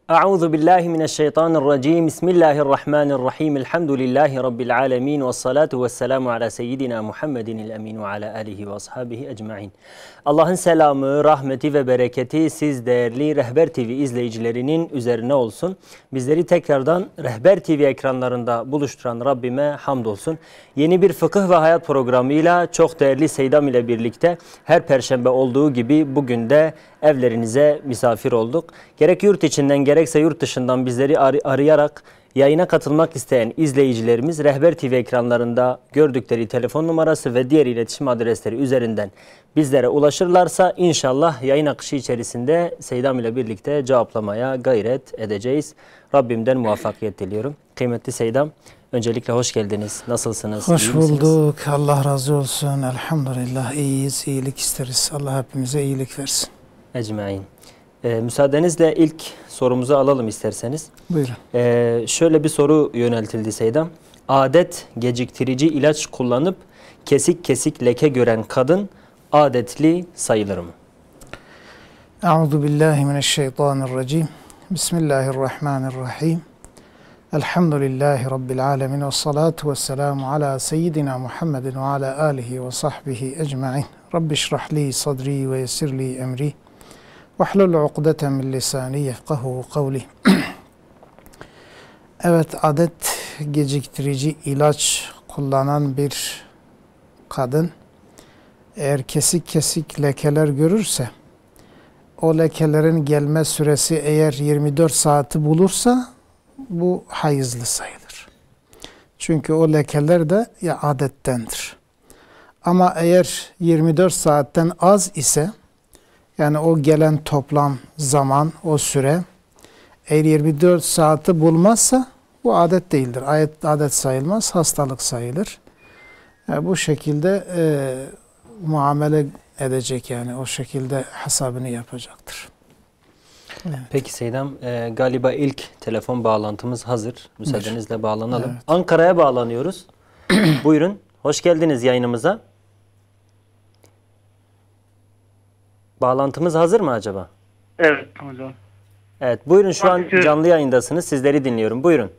Euzu billahi mineşşeytanirracim. Bismillahirrahmanirrahim. Elhamdülillahi rabbil alamin ve salatu vesselamu ala seyyidina Muhammedinil emin ve ala alihi ve ashabihi ecmaîn. Allah'ın selamı, rahmeti ve bereketi siz değerli Rehber TV izleyicilerinin üzerine olsun. Bizleri tekrardan Rehber TV ekranlarında buluşturan Rabbime hamdolsun. Yeni bir fıkıh ve hayat programıyla çok değerli Seydam ile birlikte her perşembe olduğu gibi bugün de evlerinize misafir olduk. Gerek yurt içinden gerekse yurt dışından bizleri arayarak yayına katılmak isteyen izleyicilerimiz Rehber TV ekranlarında gördükleri telefon numarası ve diğer iletişim adresleri üzerinden bizlere ulaşırlarsa inşallah yayın akışı içerisinde Seydam ile birlikte cevaplamaya gayret edeceğiz. Rabbimden muvaffakiyet diliyorum. Kıymetli Seydam, öncelikle hoş geldiniz. Nasılsınız? Hoş bulduk. Allah razı olsun. Elhamdülillah iyiyiz, iyilik isteriz. Allah hepimize iyilik versin. Ecmaîn. Müsaadenizle ilk sorumuzu alalım isterseniz. Buyurun. Şöyle bir soru yöneltildi Seydam. Adet geciktirici ilaç kullanıp kesik kesik leke gören kadın adetli sayılır mı? Euzu billahi mineşşeytanirracim. Bismillahirrahmanirrahim. Elhamdülillahi rabbil alamin ve salatu vesselamu ala seyyidina Muhammedin ve ala alihi ve sahbihi ecmaîn. Rabbi şrah li sadri ve yessir li emri. Vahlul ukdeten min lisani yefkahu kavli. Evet, adet geciktirici ilaç kullanan bir kadın eğer kesik kesik lekeler görürse, o lekelerin gelme süresi eğer 24 saati bulursa bu hayızlı sayılır. Çünkü o lekeler de ya adettendir. Ama eğer 24 saatten az ise, yani o gelen toplam zaman, o süre eğer 24 saati bulmazsa bu adet değildir. Adet sayılmaz, hastalık sayılır. Yani bu şekilde muamele edecek, yani o şekilde hesabını yapacaktır. Evet. Peki Seydam, galiba ilk telefon bağlantımız hazır. Müsaadenizle bağlanalım. Evet. Ankara'ya bağlanıyoruz. Buyurun, hoş geldiniz yayınımıza. Bağlantımız hazır mı acaba? Evet hocam. Evet, buyurun, şu an canlı yayındasınız. Sizleri dinliyorum. Buyurun.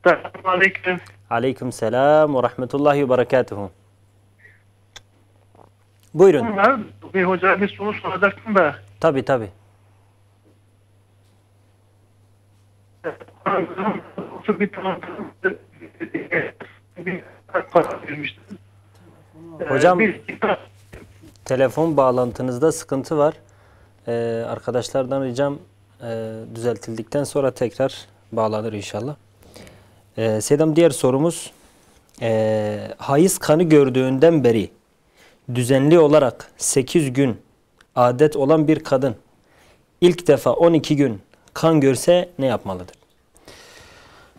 Selamünaleyküm. Aleykümselam ve rahmetullahi ve berekatuhu. Buyurun. Bir hocaya bir soru soracaktım da. Tabii tabii. Hocam, telefon bağlantınızda sıkıntı var. Arkadaşlardan ricam düzeltildikten sonra tekrar bağlanır inşallah. Seydam, diğer sorumuz, hayız kanı gördüğünden beri düzenli olarak 8 gün adet olan bir kadın ilk defa 12 gün kan görse ne yapmalıdır?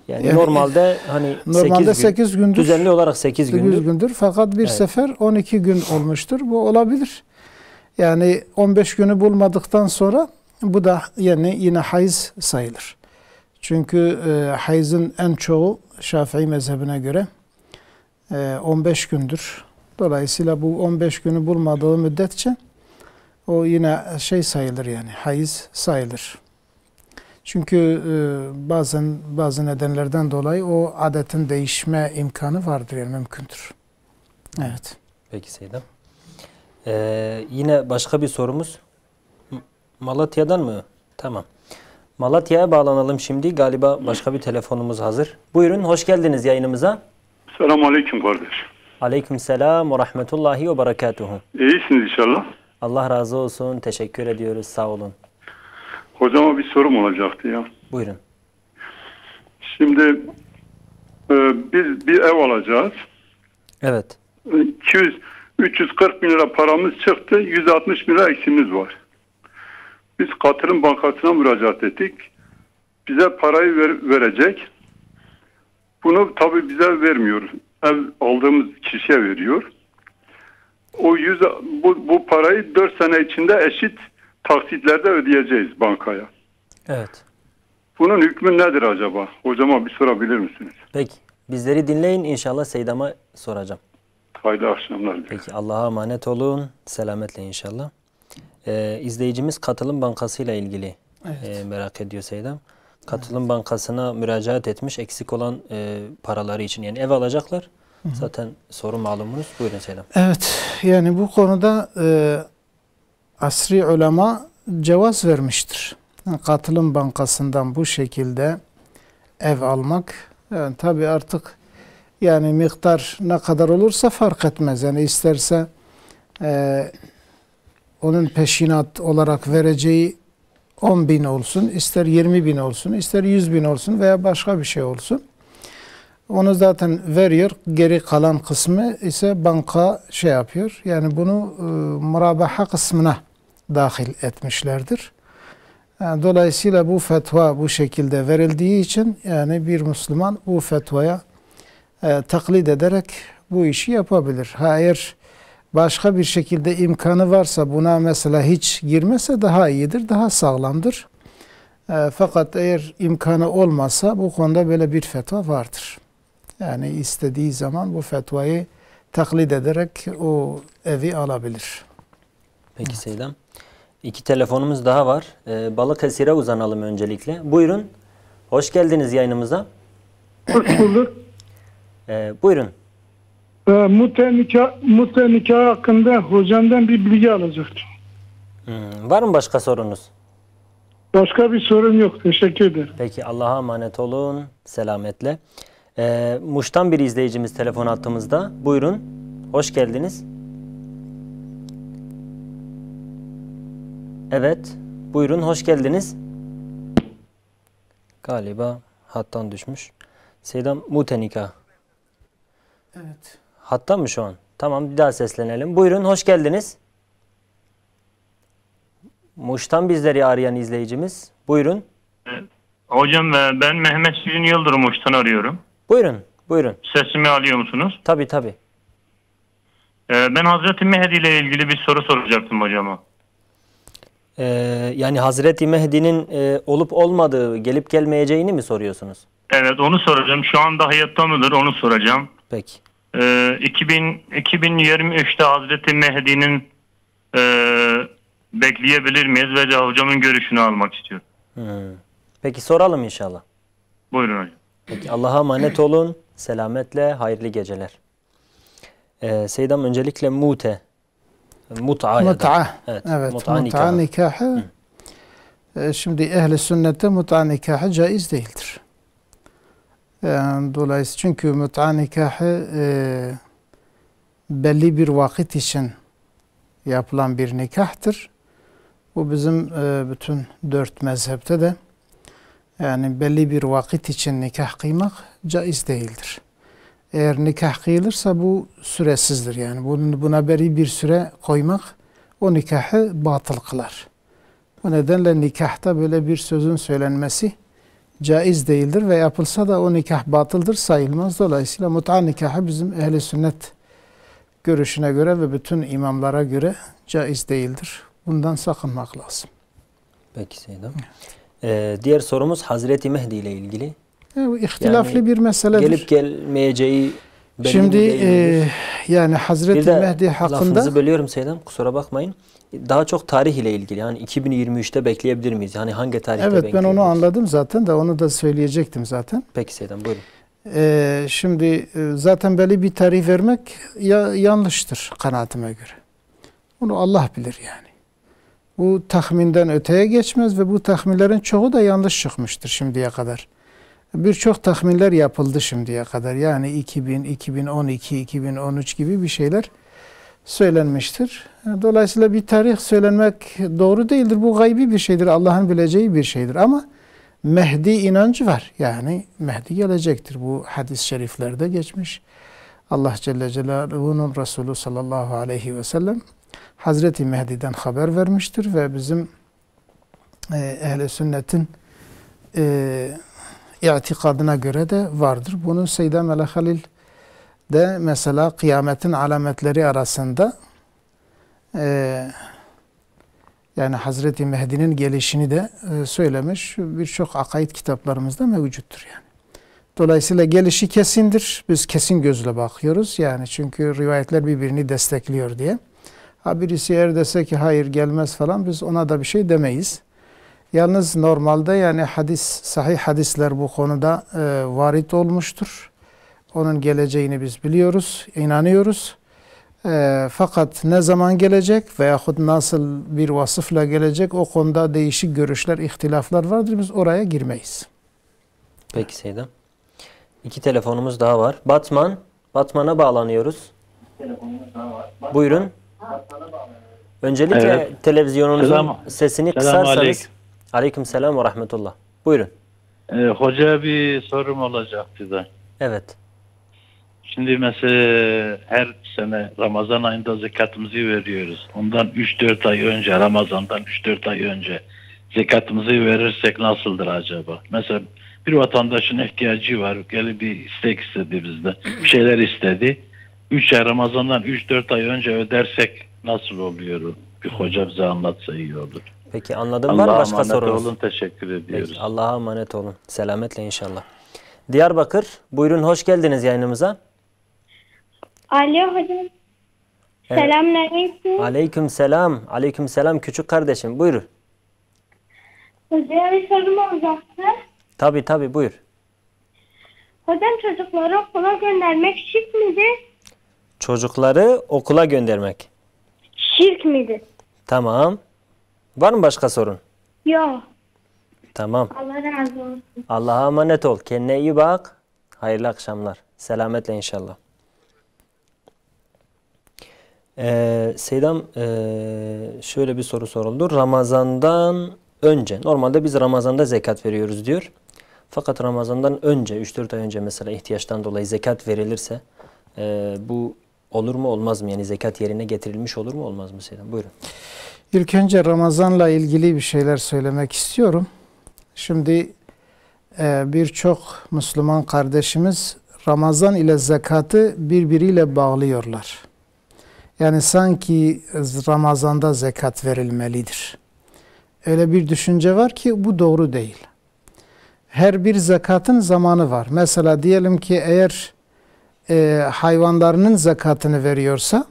Yani normalde hani 8 gündür, düzenli olarak 8 gündür. Fakat bir sefer 12 gün olmuştur. Bu olabilir. Yani 15 günü bulmadıktan sonra bu da yani yine hayız sayılır. Çünkü hayızın en çoğu Şafii mezhebine göre 15 gündür. Dolayısıyla bu 15 günü bulmadığı müddetçe o yine şey sayılır, yani hayız sayılır. Çünkü bazı nedenlerden dolayı o adetin değişme imkanı vardır, yani mümkündür. Evet. Peki Seydam. Yine başka bir sorumuz. Malatya'dan mı? Tamam. Malatya'ya bağlanalım şimdi. Galiba başka bir telefonumuz hazır. Buyurun, hoş geldiniz yayınımıza. Selamünaleyküm kardeş. Aleykümselam ve rahmetullahi ve berekatuhu. İyisiniz inşallah. Allah razı olsun. Teşekkür ediyoruz. Sağ olun. Hocama bir sorum olacaktı ya. Buyurun. Şimdi biz bir ev alacağız. Evet. 340 bin lira paramız çıktı. 160 bin lira eksimiz var. Biz Katırım Bankası'na müracaat ettik. Bize parayı verecek. Bunu tabii bize vermiyor. Ev aldığımız kişiye veriyor. Bu parayı 4 sene içinde eşit taksitlerde ödeyeceğiz bankaya. Evet. Bunun hükmü nedir acaba? Hocama bir sorabilir misiniz? Peki. Bizleri dinleyin. İnşallah Seydam'a soracağım. Hayırlı akşamlar. Peki. Allah'a emanet olun. Selametle inşallah. İzleyicimiz Katılım Bankası ile ilgili merak ediyor Seydam. Katılım Bankası'na müracaat etmiş eksik olan paraları için. Yani ev alacaklar. Zaten soru malumunuz. Buyurun Seydam. Evet, yani bu konuda asri ulema cevaz vermiştir. Yani Katılım Bankası'ndan bu şekilde ev almak, yani tabii artık yani miktar ne kadar olursa fark etmez. Yani isterse onun peşinat olarak vereceği 10.000 olsun, ister 20.000 olsun, ister 100.000 olsun veya başka bir şey olsun. Onu zaten veriyor. Geri kalan kısmı ise banka şey yapıyor. Yani bunu murabaha kısmına dahil etmişlerdir. Yani dolayısıyla bu fetva bu şekilde verildiği için yani bir Müslüman bu fetvaya taklit ederek bu işi yapabilir. Eğer başka bir şekilde imkanı varsa buna mesela hiç girmese daha iyidir, daha sağlamdır. Fakat eğer imkanı olmazsa bu konuda böyle bir fetva vardır. Yani istediği zaman bu fetvayı taklit ederek o evi alabilir. Peki Seydam. 2 telefonumuz daha var. Balıkesir'e uzanalım öncelikle. Buyurun. Hoş geldiniz yayınımıza. Hoş bulduk. Buyurun. Mute nikah hakkında hocamdan bir bilgi alacaktım. Var mı başka sorunuz? Başka bir sorun yok. Teşekkür ederim. Peki Allah'a emanet olun. Selametle. Muş'tan bir izleyicimiz telefon attığımızda. Buyurun. Hoş geldiniz. Evet. Buyurun. Hoş geldiniz. Galiba hattan düşmüş. Seydam Mute nikah. Evet. Hatta mı şu an? Tamam, bir daha seslenelim. Buyurun, hoş geldiniz. Muş'tan bizleri arayan izleyicimiz. Buyurun. Hocam ben Mehmet Şirin Yıldırım Muş'tan arıyorum. Buyurun, buyurun. Sesimi alıyor musunuz? Tabii tabii. Ben Hazreti Mehdi ile ilgili bir soru soracaktım hocama. Yani Hazreti Mehdi'nin olup olmadığı, gelip gelmeyeceğini mi soruyorsunuz? Evet, onu soracağım. Şu anda hayatta mıdır, onu soracağım. Peki. 2023'te Hazreti Mehdi'nin bekleyebilir miyiz ve hocamın görüşünü almak istiyorum. Peki soralım inşallah. Buyurun hocam. Peki, Allah'a emanet olun. Selametle, hayırlı geceler. Seydam öncelikle mut'a. Evet, mut'a nikahı. Şimdi ehl-i sünnette mut'a nikahı caiz değildir. Yani dolayısıyla çünkü mut'a nikahı belli bir vakit için yapılan bir nikahtır. Bu bizim bütün 4 mezhepte de yani belli bir vakit için nikah kıymak caiz değildir. Eğer nikah kıyılırsa bu süresizdir. Yani buna belli bir süre koymak o nikahı batıl kılar. Bu nedenle nikahta böyle bir sözün söylenmesi caiz değildir ve yapılsa da o nikah batıldır, sayılmaz. Dolayısıyla mut'a nikahı bizim ehl-i sünnet görüşüne göre ve bütün imamlara göre caiz değildir. Bundan sakınmak lazım. Peki Seydam. Diğer sorumuz Hazreti Mehdi ile ilgili. İhtilaflı yani bir meseledir. Gelip gelmeyeceği belli şimdi mi yani Hazreti Mehdi hakkında... Lafınızı bölüyorum Seydam, kusura bakmayın. Daha çok tarih ile ilgili. Yani 2023'te bekleyebilir miyiz? Yani hangi tarihte bekleyebiliriz? Evet, ben onu anladım zaten de onu da söyleyecektim zaten. Peki Seydam, buyurun. Şimdi zaten belli bir tarih vermek yanlıştır kanaatime göre. Onu Allah bilir yani. Bu tahminden öteye geçmez ve bu tahminlerin çoğu da yanlış çıkmıştır şimdiye kadar. Birçok tahminler yapıldı şimdiye kadar. Yani 2000, 2012, 2013 gibi bir şeyler söylenmiştir. Dolayısıyla bir tarih söylenmek doğru değildir. Bu gaybi bir şeydir. Allah'ın bileceği bir şeydir. Ama Mehdi inancı var. Yani Mehdi gelecektir. Bu hadis-i şeriflerde geçmiş. Allah Celle Celaluhu'nun Resulü sallallahu aleyhi ve sellem Hazreti Mehdi'den haber vermiştir ve bizim ehl-i sünnetin itikadına göre de vardır. Bunun Seyyid-i Melekhalil de mesela kıyametin alametleri arasında yani Hazreti Mehdi'nin gelişini de söylemiş. Birçok akaid kitaplarımızda mevcuttur yani. Dolayısıyla gelişi kesindir. Biz kesin gözle bakıyoruz. Yani çünkü rivayetler birbirini destekliyor diye. Birisi eğer dese ki hayır gelmez falan biz ona da bir şey demeyiz. Yalnız normalde yani sahih hadisler bu konuda varit olmuştur. Onun geleceğini biz biliyoruz, inanıyoruz. Fakat ne zaman gelecek veyahut nasıl bir vasıfla gelecek o konuda değişik görüşler, ihtilaflar vardır. Biz oraya girmeyiz. Peki Seydam. 2 telefonumuz daha var. Batman'a bağlanıyoruz. Buyurun. Öncelikle Evet. televizyonunuzun sesini kısarsanız. Aleyküm. Aleyküm selam ve rahmetullah. Buyurun. Hoca bir sorum olacaktı da. Evet. Şimdi mesela her sene Ramazan ayında zekatımızı veriyoruz. Ondan 3-4 ay önce, Ramazan'dan 3-4 ay önce zekatımızı verirsek nasıldır acaba? Mesela bir vatandaşın ihtiyacı var. Gelip bir istek istedi bizden. Bir şeyler istedi. 3 ay Ramazan'dan 3-4 ay önce ödersek nasıl oluyor? Bir hoca bize anlatsa iyi olur. Peki anladım. Var mı başka emanet sorunuz? olun, teşekkür ediyoruz. Peki, Allah'a emanet olun. Selametle inşallah. Diyarbakır. Buyurun, hoş geldiniz yayınımıza. Alo hocam. Selamünaleyküm. Aleyküm selam. Aleyküm selam küçük kardeşim. Buyur. Hocam bir sorum olacaktı. Tabii buyur. Hocam çocukları okula göndermek şirk midir? Çocukları okula göndermek. Şirk midir? Tamam. Var mı başka sorun? Yok. Tamam. Allah razı olsun. Allah'a emanet ol. Kendine iyi bak. Hayırlı akşamlar. Selametle inşallah. Seydam, şöyle bir soru soruldu. Ramazan'dan önce, normalde biz Ramazan'da zekat veriyoruz diyor. Fakat Ramazan'dan önce, 3-4 ay önce mesela ihtiyaçtan dolayı zekat verilirse bu olur mu olmaz mı? Yani zekat yerine getirilmiş olur mu olmaz mı Seydam? Buyurun. İlk önce Ramazan'la ilgili bir şeyler söylemek istiyorum. Şimdi birçok Müslüman kardeşimiz Ramazan ile zekatı birbiriyle bağlıyorlar. Yani sanki Ramazan'da zekat verilmelidir. Öyle bir düşünce var ki bu doğru değil. Her bir zekatın zamanı var. Mesela diyelim ki eğer hayvanlarının zekatını veriyorsa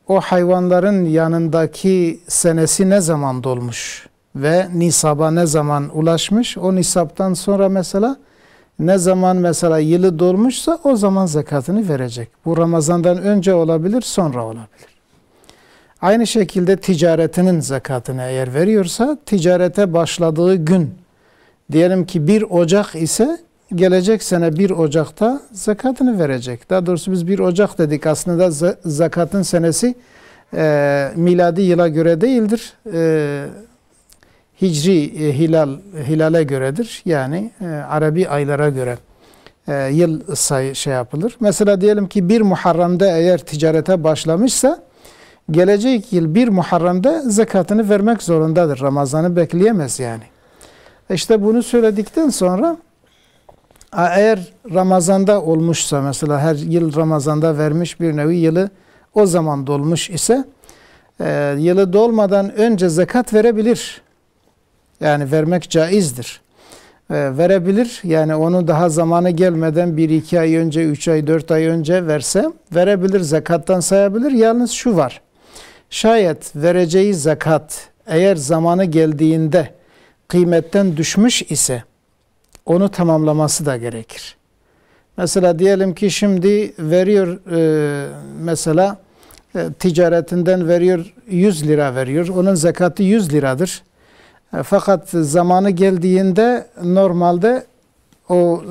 o hayvanların yanındaki senesi ne zaman dolmuş ve nisaba ne zaman ulaşmış, o nisaptan sonra mesela ne zaman mesela yılı dolmuşsa o zaman zekatını verecek. Bu Ramazan'dan önce olabilir, sonra olabilir. Aynı şekilde ticaretinin zekatını eğer veriyorsa ticarete başladığı gün, diyelim ki 1 Ocak ise gelecek sene 1 Ocak'ta zekatını verecek. Daha doğrusu biz 1 Ocak dedik, aslında zekatın senesi miladi yıla göre değildir. Hicri hilale göredir. Yani Arabi aylara göre yıl yapılır. Mesela diyelim ki 1 Muharrem'de eğer ticarete başlamışsa gelecek yıl 1 Muharrem'de zekatını vermek zorundadır. Ramazan'ı bekleyemez yani. İşte bunu söyledikten sonra eğer Ramazan'da olmuşsa, mesela her yıl Ramazan'da vermiş, bir nevi yılı o zaman dolmuş ise yılı dolmadan önce zekat verebilir. Yani vermek caizdir. Verebilir. Yani onu daha zamanı gelmeden 1-2 ay önce, 3 ay, 4 ay önce verse verebilir. Zekattan sayabilir. Yalnız şu var. Şayet vereceği zekat eğer zamanı geldiğinde kıymetten düşmüş ise onu tamamlaması da gerekir. Mesela diyelim ki şimdi veriyor mesela ticaretinden veriyor 100 lira veriyor. Onun zekatı 100 liradır. Fakat zamanı geldiğinde normalde o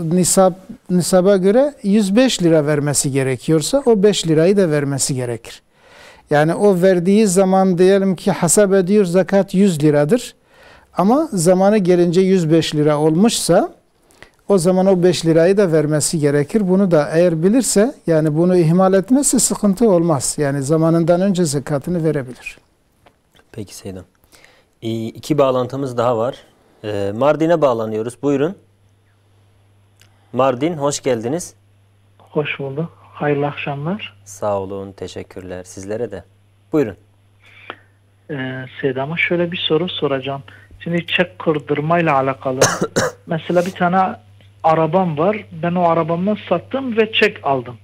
nisaba göre 105 lira vermesi gerekiyorsa o 5 lirayı da vermesi gerekir. Yani o verdiği zaman diyelim ki hesap ediyor zekat 100 liradır. Ama zamanı gelince 105 lira olmuşsa o zaman o 5 lirayı da vermesi gerekir. Bunu da eğer bilirse, yani bunu ihmal etmezse sıkıntı olmaz. Yani zamanından önce zekatını verebilir. Peki Seydam. 2 bağlantımız daha var. Mardin'e bağlanıyoruz. Buyurun. Mardin, hoş geldiniz. Hoş bulduk. Hayırlı akşamlar. Sağ olun, teşekkürler. Sizlere de. Buyurun. Seydam'a şöyle bir soru soracağım. Şimdi çek kırdırmayla alakalı. Mesela bir tane arabam var. Ben o arabamı sattım ve çek aldım.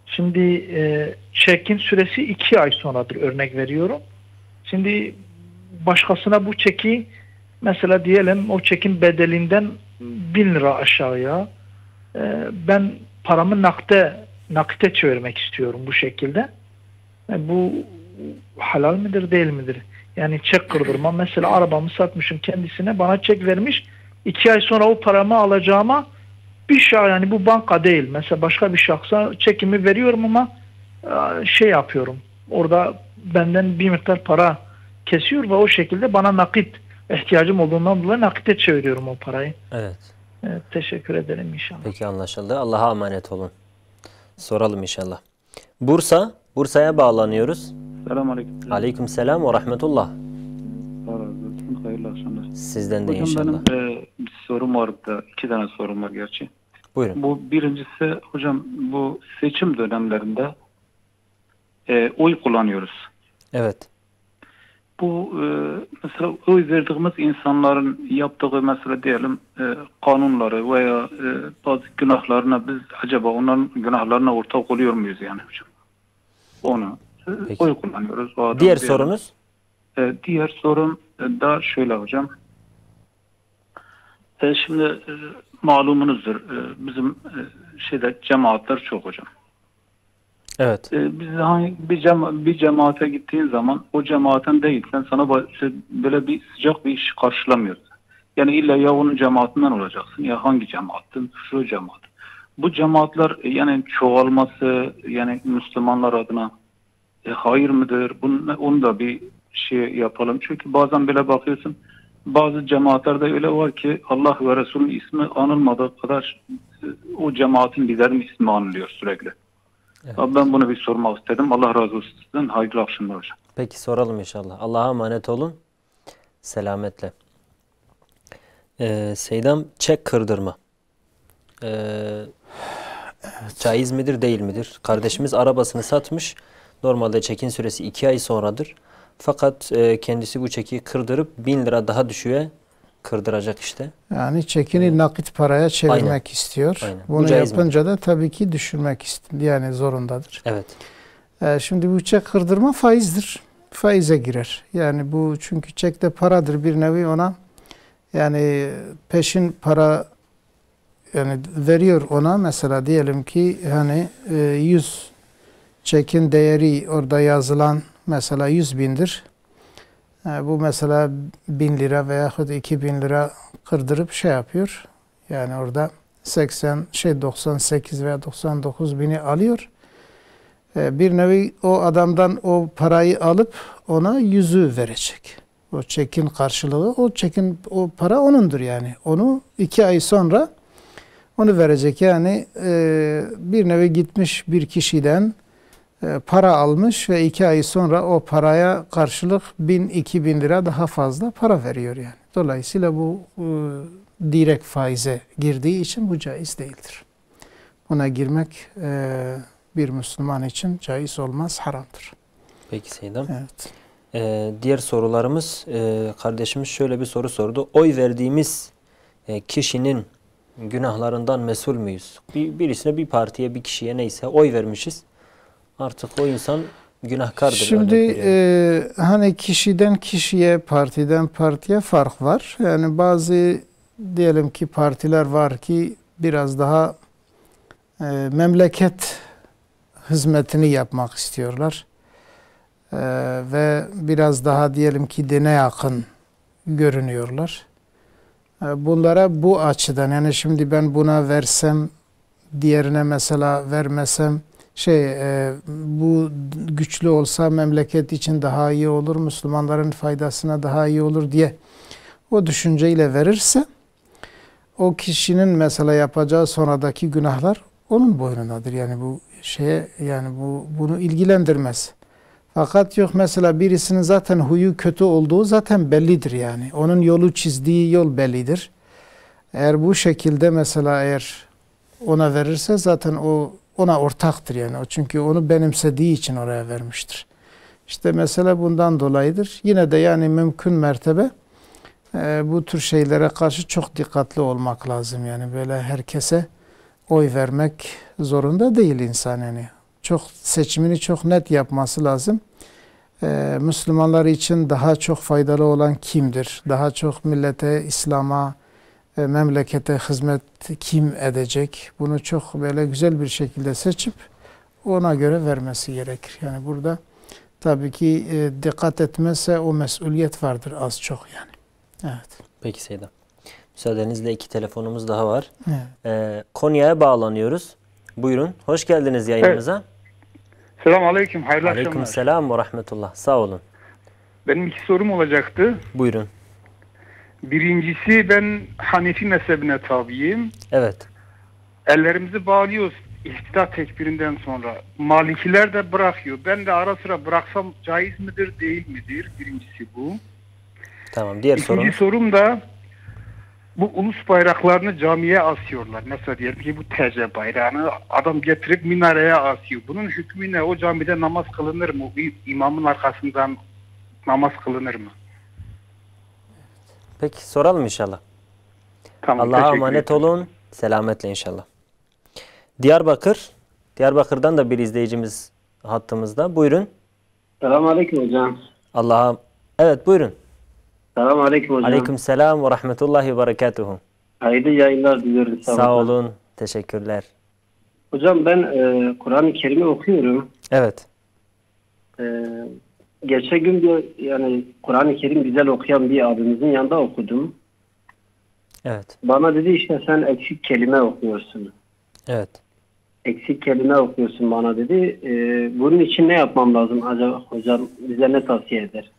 Şimdi çekin süresi 2 ay sonradır, örnek veriyorum. Şimdi başkasına bu çeki mesela diyelim o çekin bedelinden 1000 lira aşağıya ben paramı nakite çevirmek istiyorum bu şekilde. Bu halal midir değil midir? Yani çek kırdırma. Mesela arabamı satmışım kendisine, bana çek vermiş. 2 ay sonra o paramı alacağıma bir şey, yani bu banka değil. Mesela başka bir şahsa çekimi veriyorum ama şey yapıyorum. Orada benden bir miktar para kesiyor ve o şekilde bana nakit ihtiyacım olduğundan dolayı nakite çeviriyorum o parayı. Evet. Evet, teşekkür ederim inşallah. Peki, anlaşıldı. Allah'a emanet olun. Soralım inşallah. Bursa'ya bağlanıyoruz. Selamünaleyküm. Aleykümselam ve rahmetullah. Allah razı olsun. Hayırlı akşamlar. Sizden de Hocam inşallah. benim bir sorum var da 2 tane sorum var gerçi. Buyurun. Bu birincisi hocam, bu seçim dönemlerinde oy kullanıyoruz. Evet. Bu mesela oy verdiğimiz insanların yaptığı mesela diyelim kanunları veya bazı günahlarına biz acaba onların günahlarına ortak oluyor muyuz yani hocam? Onu Peki. oy kullanıyoruz. O adam Diğer diyelim. sorunuz? Diğer sorum da şöyle hocam. Şimdi malumunuzdur, bizim şeyde cemaatler çok hocam. Evet. Biz bir cemaate gittiğin zaman o cemaatten değilsen sana böyle bir sıcak bir iş karşılamıyor. Yani illa ya onun cemaatinden olacaksın ya hangi cemaatin, şu cemaat. Bu cemaatler yani çoğalması yani Müslümanlar adına hayır mıdır? Onu da bir şey yapalım. Çünkü bazen böyle bakıyorsun, bazı cemaatlerde öyle var ki Allah ve Resul'ün ismi anılmadığı kadar o cemaatin liderinin ismi anılıyor sürekli. Evet. Abi ben bunu bir sormak istedim. Allah razı olsun sizden. Hayırlı akşamlar hocam. Peki, soralım inşallah. Allah'a emanet olun. Selametle. Seydam, çek kırdırma. Caiz midir değil midir? Kardeşimiz arabasını satmış. Normalde çekin süresi 2 ay sonradır. Fakat kendisi bu çeki kırdırıp 1000 lira daha düşüğe kırdıracak işte. Yani çekini nakit paraya çevirmek Aynen. istiyor. Aynen. Bu Bunu caiz yapınca da tabii ki düşürmek yani zorundadır. Evet. Şimdi bu çek kırdırma faizdir. Faize girer. Yani bu çünkü çekte paradır bir nevi, ona yani peşin para yani veriyor ona. Mesela diyelim ki hani 100 çekin değeri orada yazılan mesela 100.000'dir. Bu mesela 1000 lira veya 2000 lira kırdırıp şey yapıyor. Yani orada 98 veya 99 bini alıyor. Bir nevi o adamdan o parayı alıp ona 100'ü verecek. O çekin karşılığı, o para onundur yani. Onu 2 ay sonra onu verecek. Yani bir nevi gitmiş bir kişiden para almış ve 2 ay sonra o paraya karşılık 1000-2000 lira daha fazla para veriyor yani. Dolayısıyla bu direkt faize girdiği için bu caiz değildir. Buna girmek bir Müslüman için caiz olmaz, haramdır. Peki Seydam. Evet. Diğer sorularımız, kardeşimiz şöyle bir soru sordu. Oy verdiğimiz kişinin günahlarından mesul müyüz? Birisine, bir partiye, bir kişiye neyse oy vermişiz. Artık o insan günahkardır. Şimdi hani kişiden kişiye, partiden partiye fark var. Yani bazı diyelim ki partiler var ki biraz daha memleket hizmetini yapmak istiyorlar. Ve biraz daha diyelim ki dine yakın görünüyorlar. Bunlara bu açıdan, yani şimdi ben buna versem, diğerine mesela vermesem, bu güçlü olsa memleket için daha iyi olur, Müslümanların faydasına daha iyi olur diye o düşünceyle verirse, o kişinin mesela yapacağı sonradaki günahlar onun boynundadır. Yani bu bunu ilgilendirmez. Fakat yok mesela birisinin zaten huyu kötü olduğu zaten bellidir yani. Onun yolu çizdiği yol bellidir. Eğer bu şekilde mesela ona verirse zaten o ona ortaktır yani. Çünkü onu benimsediği için oraya vermiştir. İşte mesela bundan dolayıdır. Yine de yani mümkün mertebe bu tür şeylere karşı çok dikkatli olmak lazım. Yani böyle herkese oy vermek zorunda değil insan yani. Seçimini çok net yapması lazım. Müslümanlar için daha çok faydalı olan kimdir? Daha çok millete, İslam'a, memlekete hizmet kim edecek? Bunu çok böyle güzel bir şekilde seçip ona göre vermesi gerekir. Yani burada tabii ki dikkat etmezse o mesuliyet vardır az çok yani. Evet. Peki Seyyidem. Müsaadenizle 2 telefonumuz daha var. Evet. Konya'ya bağlanıyoruz. Buyurun. Hoş geldiniz yayınımıza. Selamun aleyküm. Hayırlı Aleyküm akşamlar. selam ve rahmetullah. Sağ olun. Benim 2 sorum olacaktı. Buyurun. Birincisi, ben Hanefi mezhebine tabiyim. Evet. Ellerimizi bağlıyoruz iftitah tekbirinden sonra. Malikiler de bırakıyor. Ben de ara sıra bıraksam caiz midir değil midir? Birincisi bu. Tamam. Diğer İkinci sorun. sorum da bu ulus bayraklarını camiye asıyorlar. Mesela diyelim ki bu TC bayrağını adam getirip minareye asıyor. Bunun hükmü ne? O camide namaz kılınır mı? İmamın arkasından namaz kılınır mı? Peki soralım inşallah. Tamam, Allah'a teşekkür emanet ederim. olun. Selametle inşallah. Diyarbakır. Diyarbakır'dan da bir izleyicimiz hattımızda. Buyurun. Selamünaleyküm hocam. Allah'a. Evet buyurun. Selamünaleyküm hocam. Aleyküm selam ve rahmetullahi ve berekatuhu. Hayırlı yayınlar diliyorum. Sağ olun. Teşekkürler. Hocam ben Kur'an-ı Kerim'i okuyorum. Evet. Geçen gün bir yani Kur'an-ı Kerim güzel okuyan bir abimizin yanında okudum. Evet. Bana dedi işte sen eksik kelime okuyorsun. Evet. Eksik kelime okuyorsun bana dedi. Bunun için ne yapmam lazım acaba hocam? Bize ne tavsiye eder?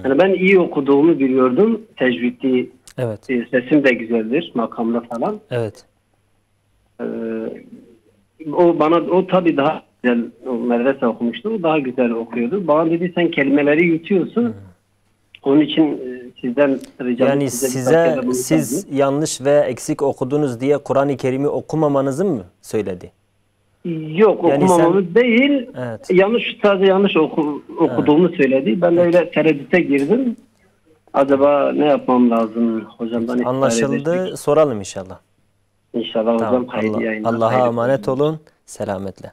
Yani ben iyi okuduğumu biliyordum. Tecvidli, Evet. sesim de güzeldir makamda falan. Evet. O tabii daha güzel medrese okumuştu. O daha güzel okuyordu. Bana dedi sen kelimeleri yutuyorsun. Onun için sizden ricam. Yani siz yanlış ve eksik okudunuz diye Kur'an-ı Kerim'i okumamanızı mı söyledi? Yok, yani okumamamız değil. Evet. Sadece yanlış okuduğumu söyledi. Ben de öyle tereddüte girdim. Acaba ne yapmam lazım hocamdan? Anlaşıldı. Soralım inşallah. İnşallah Tamam. hocam. Hayırlı yayınlar. Allah'a emanet olun. Selametle.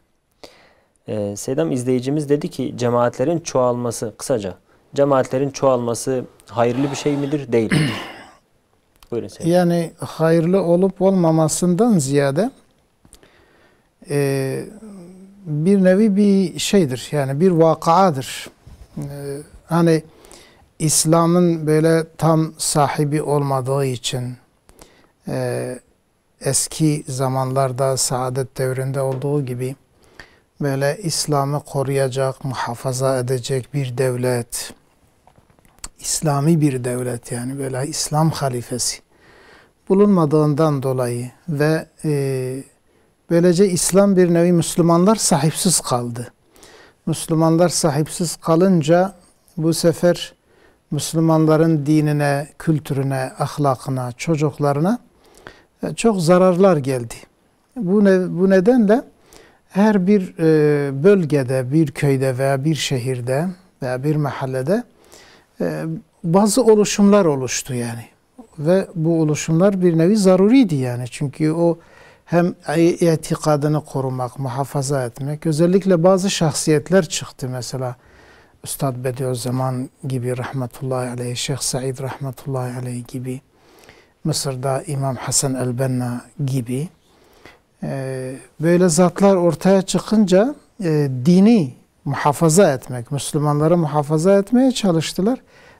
Seydam izleyicimiz dedi ki cemaatlerin çoğalması, kısaca cemaatlerin çoğalması hayırlı bir şey midir? Değil midir? Buyurun Seydam. Yani hayırlı olup olmamasından ziyade bir nevi bir şeydir. Yani bir vakaadır. Hani İslam'ın böyle tam sahibi olmadığı için eski zamanlarda saadet devrinde olduğu gibi böyle İslam'ı koruyacak, muhafaza edecek bir devlet, İslami bir devlet yani böyle İslam halifesi bulunmadığından dolayı ve böylece İslam bir nevi Müslümanlar sahipsiz kaldı. Müslümanlar sahipsiz kalınca bu sefer Müslümanların dinine, kültürüne, ahlakına, çocuklarına çok zararlar geldi. Bu nedenle her bir bölgede, bir köyde veya bir şehirde veya bir mahallede bazı oluşumlar oluştu yani. Ve bu oluşumlar bir nevi zaruriydi yani. Çünkü o hem itikadını korumak, muhafaza etmek, özellikle bazı şahsiyetler çıktı mesela. Üstad Bediüzzaman gibi rahmetullahi aleyh, Şeyh Said rahmetullahi aleyh gibi, Mısır'da İmam Hasan el-Benna gibi böyle zatlar ortaya çıkınca dini muhafaza etmek, Müslümanları muhafaza etmeye çalıştılar.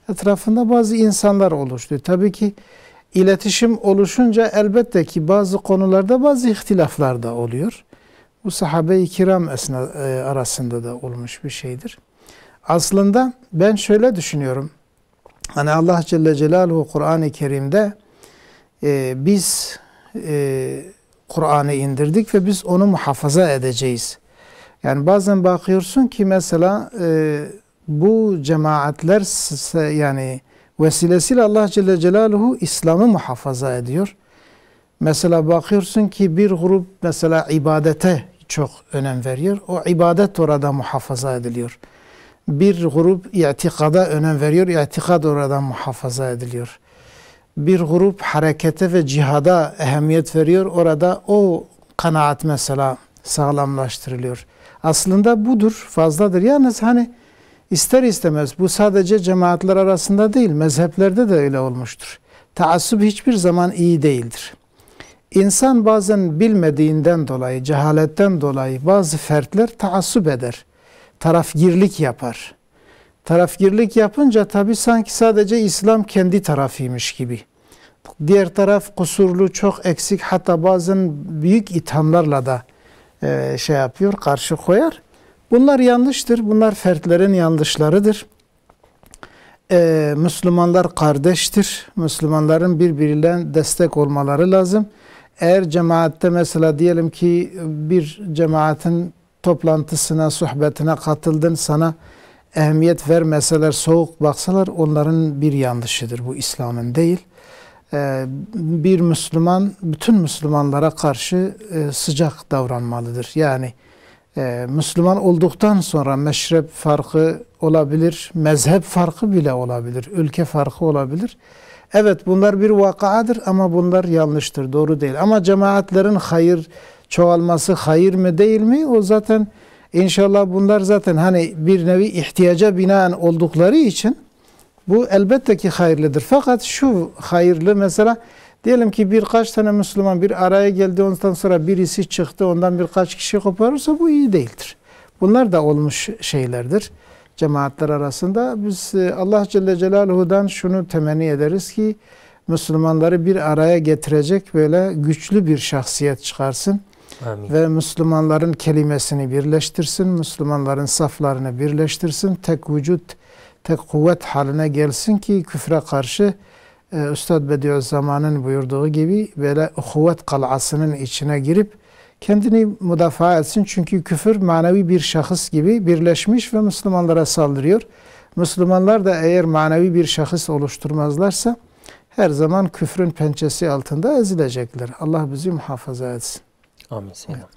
Etrafında bazı insanlar oluştu. Tabii ki iletişim oluşunca elbette ki bazı konularda bazı ihtilaflar da oluyor. Bu sahabe-i kiram arasında da olmuş bir şeydir. Aslında ben şöyle düşünüyorum. Hani Allah Celle Celaluhu Kur'an-ı Kerim'de biz Kur'an'ı indirdik ve biz onu muhafaza edeceğiz. Yani bazen bakıyorsun ki mesela bu cemaatler yani vesilesiyle Allah Celle Celaluhu İslam'ı muhafaza ediyor. Mesela bakıyorsun ki bir grup mesela ibadete çok önem veriyor. O ibadet orada muhafaza ediliyor. Bir grup itikada önem veriyor. İtikad orada muhafaza ediliyor. Bir grup harekete ve cihada ehemmiyet veriyor. Orada o kanaat mesela sağlamlaştırılıyor. Aslında budur, fazladır. Yalnız hani İster istemez bu sadece cemaatler arasında değil, mezheplerde de öyle olmuştur. Taassup hiçbir zaman iyi değildir. İnsan bazen bilmediğinden dolayı, cehaletten dolayı bazı fertler taassup eder. Tarafgirlik yapar. Tarafgirlik yapınca tabii sanki sadece İslam kendi tarafıymış gibi. Diğer taraf kusurlu, çok eksik, hatta bazen büyük ithamlarla da yapıyor, karşı koyar. Bunlar yanlıştır. Bunlar fertlerin yanlışlarıdır. Müslümanlar kardeştir. Müslümanların birbirine destek olmaları lazım. Eğer cemaatte mesela diyelim ki bir cemaatin toplantısına, sohbetine katıldın, sana ehemmiyet vermeseler, soğuk baksalar onların bir yanlışıdır. Bu İslam'ın değil. Bir Müslüman bütün Müslümanlara karşı sıcak davranmalıdır. Yani Müslüman olduktan sonra meşrep farkı olabilir, mezhep farkı bile olabilir, ülke farkı olabilir. Evet, bunlar bir vakadır ama bunlar yanlıştır, doğru değil. Ama cemaatlerin hayır çoğalması hayır mı değil mi? O zaten inşallah bunlar zaten hani bir nevi ihtiyaca binaen oldukları için bu elbette ki hayırlıdır. Fakat şu hayırlı, mesela diyelim ki birkaç tane Müslüman bir araya geldi, ondan sonra birisi çıktı, ondan birkaç kişi koparırsa bu iyi değildir. Bunlar da olmuş şeylerdir cemaatler arasında. Biz Allah Celle Celaluhu'dan şunu temenni ederiz ki Müslümanları bir araya getirecek böyle güçlü bir şahsiyet çıkarsın. Amin. Ve Müslümanların kelimesini birleştirsin, Müslümanların saflarını birleştirsin, tek vücut, tek kuvvet haline gelsin ki küfre karşı Üstad Bediüzzaman'ın buyurduğu gibi böyle kuvvet kalasının içine girip kendini müdafaa etsin. Çünkü küfür manevi bir şahıs gibi birleşmiş ve Müslümanlara saldırıyor. Müslümanlar da eğer manevi bir şahıs oluşturmazlarsa her zaman küfrün pençesi altında ezilecekler. Allah bizi muhafaza etsin. Amin Seyyidam.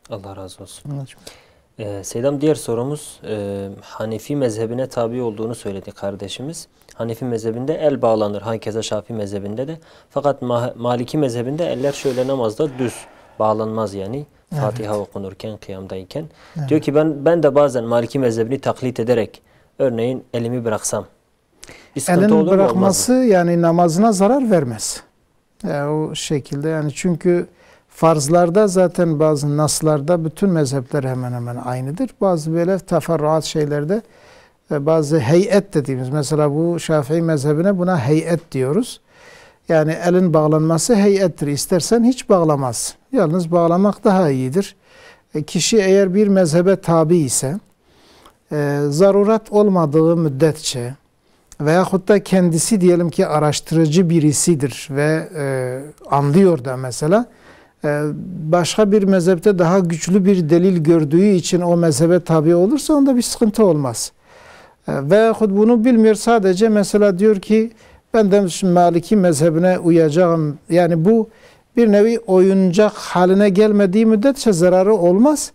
Allah razı olsun. Evet. Seyyidam, diğer sorumuz Hanefi mezhebine tabi olduğunu söyledi kardeşimiz. Hanefi mezhebinde el bağlanır. Hakeza Şafii mezhebinde de. Fakat Maliki mezhebinde eller şöyle namazda düz bağlanmaz yani. Evet. Fatiha okunurken, kıyamdayken. Evet. Diyor ki ben de bazen Maliki mezhebini taklit ederek örneğin elimi bıraksam bir sıkıntı Elini olur mu, bırakması yani namazına zarar vermez. Yani o şekilde, yani çünkü farzlarda zaten bazı naslarda bütün mezhepler hemen hemen aynıdır. Bazı böyle teferruat şeylerde bazı heyet dediğimiz, mesela bu Şafii mezhebine buna heyet diyoruz. Yani elin bağlanması heyettir. İstersen hiç bağlamaz. Yalnız bağlamak daha iyidir. Kişi eğer bir mezhebe tabi ise zaruret olmadığı müddetçe veyahut da kendisi diyelim ki araştırıcı birisidir ve anlıyor da mesela başka bir mezhepte daha güçlü bir delil gördüğü için o mezhebe tabi olursa onda bir sıkıntı olmaz. Veyahut bunu bilmiyor, sadece mesela diyor ki ben de Maliki mezhebine uyacağım. Yani bu bir nevi oyuncak haline gelmediği müddetçe zararı olmaz.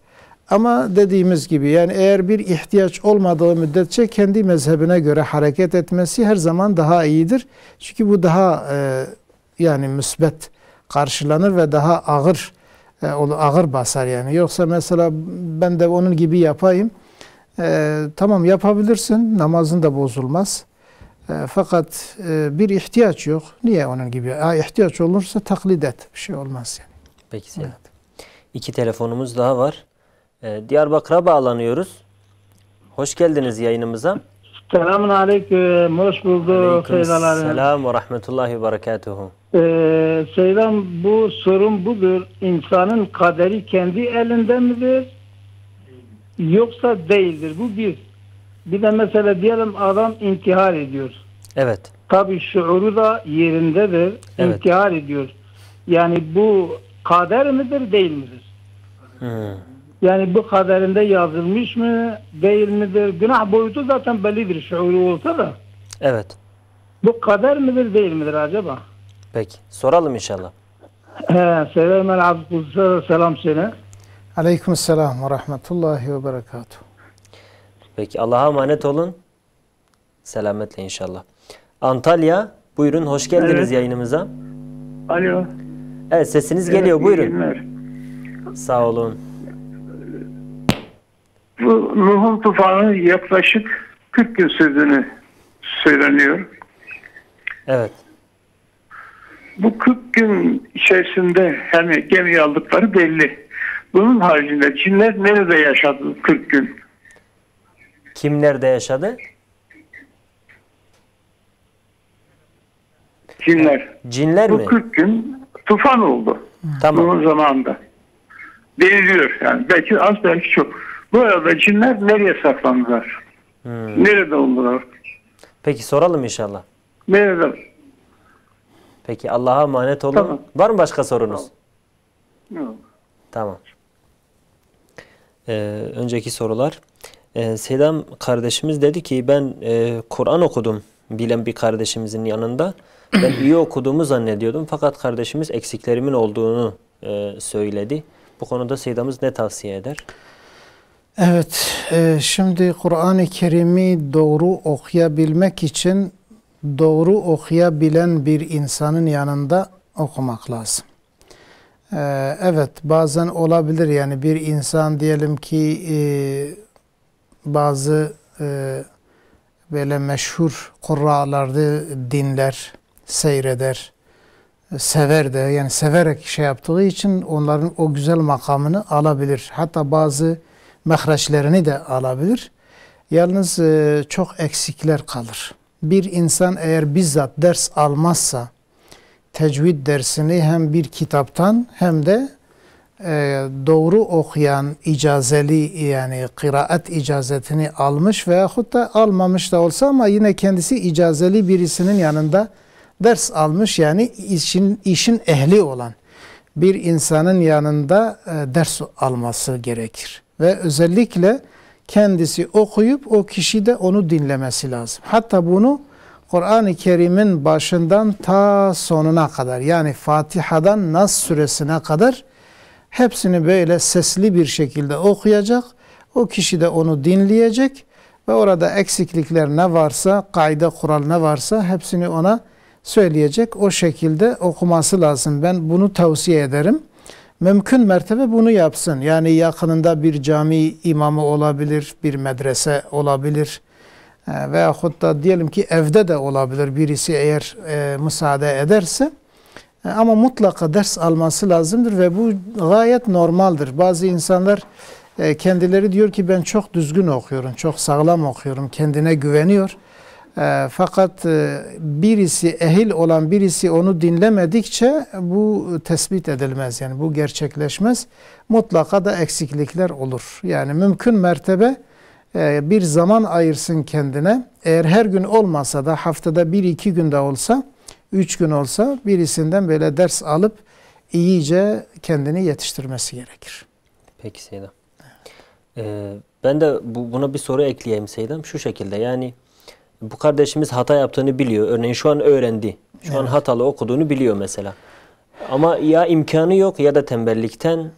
Ama dediğimiz gibi yani eğer bir ihtiyaç olmadığı müddetçe kendi mezhebine göre hareket etmesi her zaman daha iyidir. Çünkü bu daha yani müsbet karşılanır ve daha ağır basar yani. Yoksa mesela ben de onun gibi yapayım. Tamam, yapabilirsin, namazın da bozulmaz. Fakat bir ihtiyaç yok. Niye onun gibi? İhtiyaç olursa taklit et. Bir şey olmaz yani. Peki Seyyid. Evet. 2 telefonumuz daha var. Diyarbakır'a bağlanıyoruz. Hoş geldiniz yayınımıza. Selamun aleyküm. Hoş bulduk. Selam ve rahmetullahi ve berekatuhu. Selam, bu sorun budur. İnsanın kaderi kendi elinde midir? Yoksa değildir. Bu bir. Bir de mesela diyelim adam intihar ediyor. Evet. Tabii şuuru da yerindedir. Evet. İntihar ediyor. Yani bu kader midir, değil midir? Yani bu kaderinde yazılmış mı, değil midir? Günah boyutu zaten bellidir, şuuru olsa da. Evet. Bu kader midir, değil midir acaba? Peki. Soralım inşallah. Selam söyle. Aleykümselam ve rahmetullahi ve berekatuhu. Peki. Allah'a emanet olun. Selametle inşallah. Antalya, buyurun, hoş geldiniz yayınımıza. Alo. Evet, sesiniz geliyor, buyurun. Sağ olun. Bu Nuh'un tufanı yaklaşık 40 gün sözünü söyleniyor. Evet. Bu 40 gün içerisinde hani gemiyi aldıkları belli. Bunun haricinde cinler nerede yaşadı 40 gün? Kim nerede yaşadı? Cinler. Cinler Bu mi? 40 gün tufan oldu. Tamam. Bunun zamanında. Deniliyor yani. Belki az belki çok. Bu arada cinler nereye saklandılar? Nerede oldular? Peki soralım inşallah. Nerede? Peki Allah'a emanet olun. Tamam. Var mı başka sorunuz? Yok. Tamam. Önceki sorular. Seydam kardeşimiz dedi ki ben Kur'an okudum bilen bir kardeşimizin yanında. Ben iyi okuduğumu zannediyordum fakat kardeşimiz eksiklerimin olduğunu söyledi. Bu konuda Seydamız ne tavsiye eder? Evet, şimdi Kur'an-ı Kerim'i doğru okuyabilmek için doğru okuyabilen bir insanın yanında okumak lazım. Evet, bazen olabilir yani bir insan diyelim ki bazı böyle meşhur kurraları dinler, seyreder, sever de yani severek şey yaptığı için onların o güzel makamını alabilir. Hatta bazı mehreçlerini de alabilir. Yalnız çok eksikler kalır. Bir insan eğer bizzat ders almazsa tecvid dersini hem bir kitaptan hem de doğru okuyan icazeli yani kıraat icazetini almış veyahut da almamış da olsa ama yine kendisi icazeli birisinin yanında ders almış yani işin ehli olan bir insanın yanında ders alması gerekir. Ve özellikle kendisi okuyup o kişi de onu dinlemesi lazım. Hatta bunu Kur'an-ı Kerim'in başından ta sonuna kadar yani Fatiha'dan Nas suresine kadar hepsini böyle sesli bir şekilde okuyacak. O kişi de onu dinleyecek ve orada eksiklikler ne varsa, kaide kural ne varsa hepsini ona söyleyecek. O şekilde okuması lazım. Ben bunu tavsiye ederim. Mümkün mertebe bunu yapsın. Yani yakınında bir cami imamı olabilir, bir medrese olabilir. Veyahut da diyelim ki evde de olabilir birisi eğer müsaade ederse. Ama mutlaka ders alması lazımdır ve bu gayet normaldir. Bazı insanlar kendileri diyor ki ben çok düzgün okuyorum, çok sağlam okuyorum, kendine güveniyor. Fakat birisi, ehil olan birisi onu dinlemedikçe bu tespit edilmez. Yani bu gerçekleşmez. Mutlaka da eksiklikler olur. Yani mümkün mertebe bir zaman ayırsın kendine. Eğer her gün olmasa da haftada 1-2 günde olsa, 3 gün olsa birisinden böyle ders alıp iyice kendini yetiştirmesi gerekir. Peki Seydam. Ben de buna bir soru ekleyeyim Seydam. Şu şekilde yani bu kardeşimiz hata yaptığını biliyor. Örneğin şu an öğrendi. Şu an hatalı okuduğunu biliyor mesela. Ama ya imkanı yok ya da tembellikten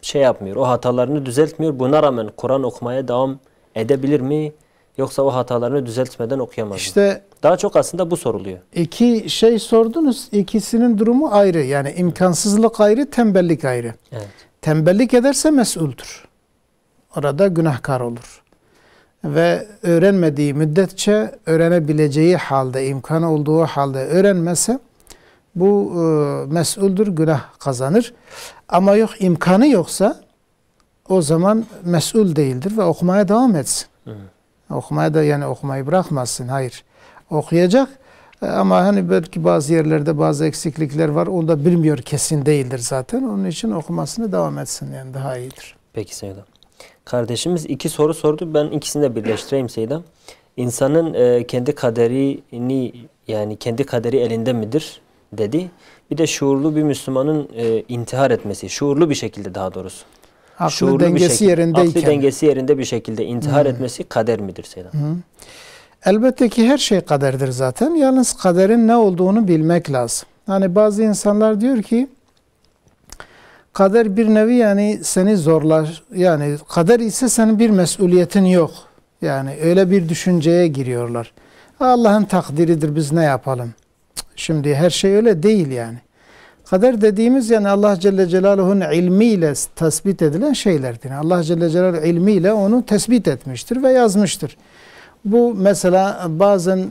şey yapmıyor. O hatalarını düzeltmiyor. Buna rağmen Kur'an okumaya devam edebilir mi? Yoksa o hatalarını düzeltmeden okuyamaz mı? İşte daha çok aslında bu soruluyor. İki şey sordunuz. İkisinin durumu ayrı. Yani imkansızlık ayrı, tembellik ayrı. Evet. Tembellik ederse mesuldür. Orada günahkar olur. Ve öğrenmediği müddetçe öğrenebileceği halde, imkanı olduğu halde öğrenmese bu mesuldür, günah kazanır. Ama yok imkanı yoksa o zaman mesul değildir ve okumaya devam etsin. Okumaya da yani okumayı bırakmazsın. Hayır. Okuyacak ama hani belki bazı yerlerde bazı eksiklikler var. Onu da bilmiyor, kesin değildir zaten. Onun için okumasını devam etsin yani daha iyidir. Peki Seydam. Kardeşimiz 2 soru sordu. Ben ikisini de birleştireyim Seydam. İnsanın kendi kaderini yani kendi kaderi elinde midir dedi. Bir de şuurlu bir Müslümanın intihar etmesi. Şuurlu bir şekilde daha doğrusu. Aklı dengesi yerindeyken. Aklı dengesi yerinde bir şekilde intihar etmesi kader midir Seydam? Elbette ki her şey kaderdir zaten. Yalnız kaderin ne olduğunu bilmek lazım. Hani bazı insanlar diyor ki kader bir nevi yani seni zorlar. Yani kader ise senin bir mesuliyetin yok. Yani öyle bir düşünceye giriyorlar. Allah'ın takdiridir, biz ne yapalım? Şimdi her şey öyle değil yani. Kader dediğimiz yani Allah Celle Celaluhu'nun ilmiyle tespit edilen şeylerdir. Allah Celle Celaluhu ilmiyle onu tespit etmiştir ve yazmıştır. Bu mesela bazen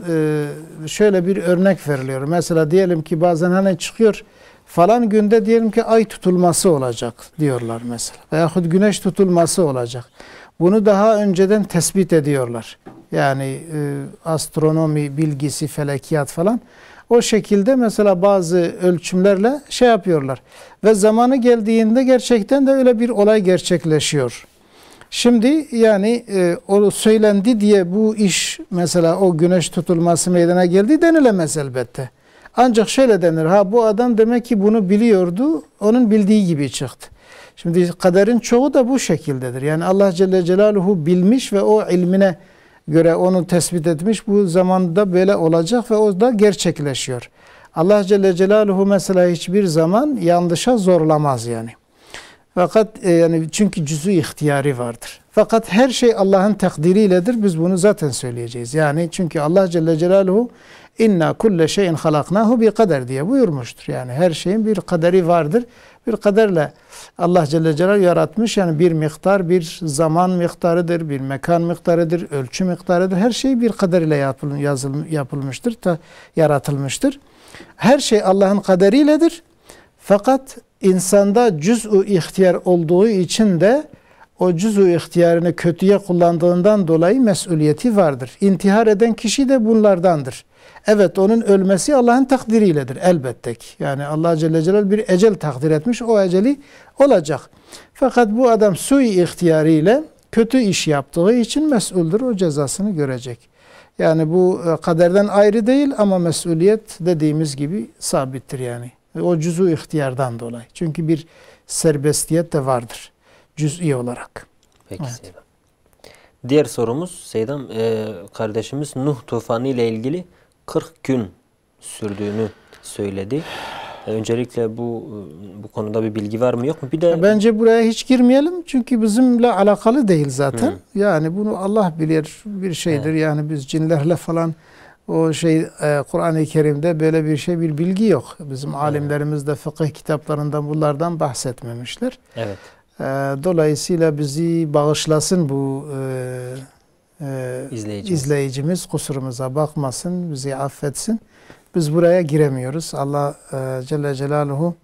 şöyle bir örnek veriliyor. Mesela diyelim ki bazen hani çıkıyor falan günde diyelim ki ay tutulması olacak diyorlar mesela. Veyahut güneş tutulması olacak. Bunu daha önceden tespit ediyorlar. Yani astronomi bilgisi, felekiyat falan. O şekilde mesela bazı ölçümlerle şey yapıyorlar. Ve zamanı geldiğinde gerçekten de öyle bir olay gerçekleşiyor. Şimdi yani o söylendi diye bu iş mesela o güneş tutulması meydana geldi denilemez elbette. Ancak şöyle denir, ha bu adam demek ki bunu biliyordu, onun bildiği gibi çıktı. Şimdi kaderin çoğu da bu şekildedir. Yani Allah Celle Celaluhu bilmiş ve o ilmine göre onu tespit etmiş. Bu zamanda böyle olacak ve o da gerçekleşiyor. Allah Celle Celaluhu mesela hiçbir zaman yanlışa zorlamaz yani. Fakat yani çünkü cüz'ü ihtiyari vardır. Fakat her şey Allah'ın takdiriyledir. Biz bunu zaten söyleyeceğiz. Yani çünkü Allah Celle Celaluhu inna kulle şeyin halaknahu bi kader diye buyurmuştur. Yani her şeyin bir kaderi vardır. Bir kaderle Allah Celle Celaluhu yaratmış. Yani bir miktar, bir zaman miktarıdır, bir mekan miktarıdır, ölçü miktarıdır. Her şey bir kader ile yapılmıştır, yaratılmıştır. Her şey Allah'ın kaderiyledir. Fakat insanda cüz-ü ihtiyar olduğu için de o cüz-ü ihtiyarını kötüye kullandığından dolayı mesuliyeti vardır. İntihar eden kişi de bunlardandır. Evet, onun ölmesi Allah'ın takdiriyledir elbette ki. Yani Allah Celle Celaluhu bir ecel takdir etmiş, o eceli olacak. Fakat bu adam sui ihtiyarıyla kötü iş yaptığı için mesuldür, o cezasını görecek. Yani bu kaderden ayrı değil ama mesuliyet dediğimiz gibi sabittir yani. O cüz-ü ihtiyardan dolayı. Çünkü bir serbestiyet de vardır cüz'i olarak. Peki evet. Seydam. Diğer sorumuz Seydam kardeşimiz Nuh tufanı ile ilgili 40 gün sürdüğünü söyledi. Öncelikle bu konuda bir bilgi var mı yok mu? Bir de bence buraya hiç girmeyelim çünkü bizimle alakalı değil zaten. Yani bunu Allah bilir bir şeydir. Yani biz cinlerle falan o şey Kur'an-ı Kerim'de böyle bir şey bir bilgi yok. Bizim alimlerimiz de fıkıh kitaplarından bunlardan bahsetmemişler. Evet. Dolayısıyla bizi bağışlasın bu izleyicimiz, kusurumuza bakmasın, bizi affetsin. Biz buraya giremiyoruz. Allah Celle Celaluhu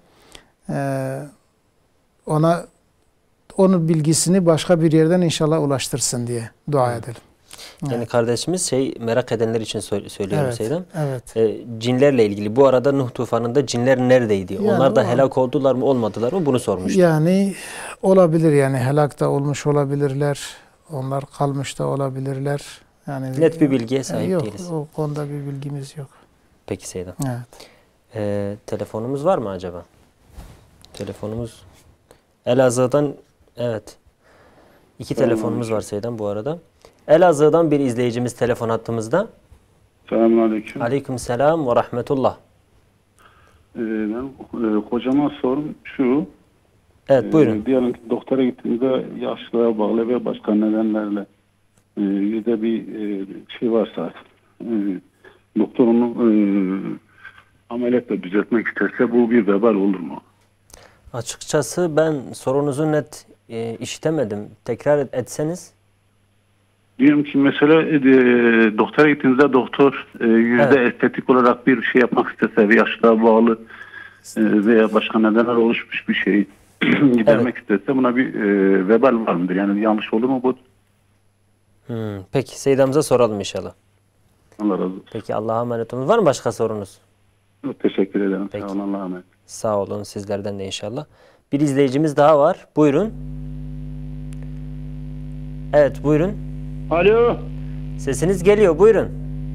onun bilgisini başka bir yerden inşallah ulaştırsın diye dua edelim. Yani evet. Kardeşimiz merak edenler için söylüyorum evet, Seydam. Evet. Cinlerle ilgili bu arada Nuh tufanında cinler neredeydi? Yani onlar da helak oldular mı olmadılar mı? Bunu sormuştum. Yani olabilir yani helak da olmuş olabilirler. Onlar kalmış da olabilirler. Yani net bir bilgiye sahip yok, değiliz. O konuda bir bilgimiz yok. Peki Seydam. Evet. Telefonumuz var mı acaba? Telefonumuz Elazığ'dan evet. 2 telefonumuz var Seydam bu arada. Elazığ'dan bir izleyicimiz telefon hattımızda. Selamünaleyküm. Aleykümselam ve rahmetullah. Ben kocama sorum şu. Evet buyurun. Diyelim ki doktora gittiğimizde yaşlığa bağlı ve başka nedenlerle yüzde bir şey varsa doktor onu ameliyatla düzeltmek isterse bu bir vebal olur mu? Açıkçası ben sorunuzu net işitemedim. Tekrar etseniz. Diyelim ki mesela doktora gittiğinizde doktor yüzde estetik olarak bir şey yapmak istese ve yaşlığa bağlı veya başka nedenler oluşmuş bir şey gidermek istese buna bir vebal var mıdır? Yani yanlış olur mu bu? Peki Seydam'ıza soralım inşallah. Allah razı olsun. Peki Allah'a emanet olun. Var mı başka sorunuz? Teşekkür ederim. Peki. Sağ olun, Allah'a emanet. Sağ olun sizlerden de inşallah. Bir izleyicimiz daha var. Buyurun. Evet buyurun. Alo. Sesiniz geliyor. Buyurun.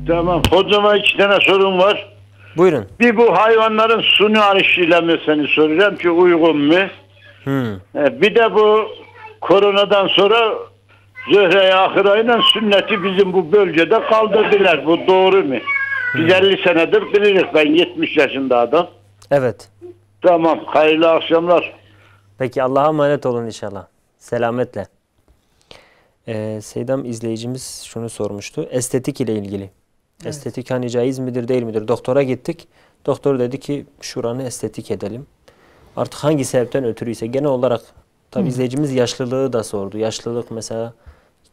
Tamam. Hocama 2 tane sorum var. Buyurun. Bir bu hayvanların suni aşılamasını soracağım ki uygun mu? Bir de bu koronadan sonra Zöhre-i Ahira'yla sünneti bizim bu bölgede kaldırdılar. Bu doğru mu? Biz 50 senedir biliriz. Ben 70 yaşında adam. Evet. Tamam. Hayırlı akşamlar. Peki Allah'a emanet olun inşallah. Selametle. Seydam izleyicimiz şunu sormuştu. Estetik ile ilgili. Evet. Estetik hani caiz midir değil midir? Doktora gittik. Doktor dedi ki şuranı estetik edelim. Artık hangi sebepten ötürüyse genel olarak tabi izleyicimiz yaşlılığı da sordu. Yaşlılık mesela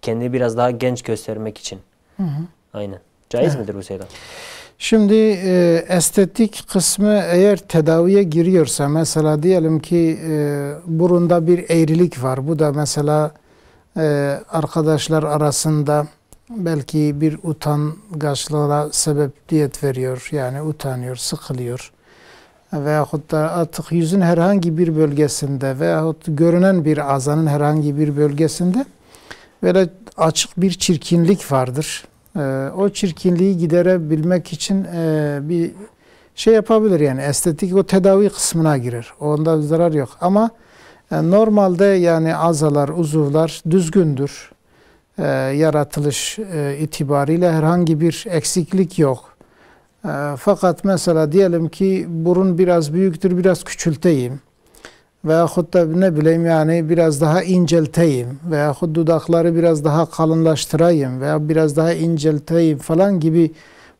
kendini biraz daha genç göstermek için. Aynen. Caiz Evet. midir bu Seyyidam? Şimdi estetik kısmı eğer tedaviye giriyorsa, mesela diyelim ki burunda bir eğrilik var. Bu da mesela arkadaşlar arasında belki bir utangaçlığa sebebiyet veriyor. Yani utanıyor, sıkılıyor. Veyahut da artık yüzün herhangi bir bölgesinde veyahut görünen bir azanın herhangi bir bölgesinde böyle açık bir çirkinlik vardır. O çirkinliği giderebilmek için bir şey yapabilir, yani estetik o tedavi kısmına girer. Onda zarar yok. Ama normalde yani azalar, uzuvlar düzgündür. Yaratılış itibariyle herhangi bir eksiklik yok. Fakat mesela diyelim ki burun biraz büyüktür, biraz küçülteyim. Veyahut da ne bileyim yani biraz daha incelteyim. Veyahut dudakları biraz daha kalınlaştırayım veya biraz daha incelteyim falan gibi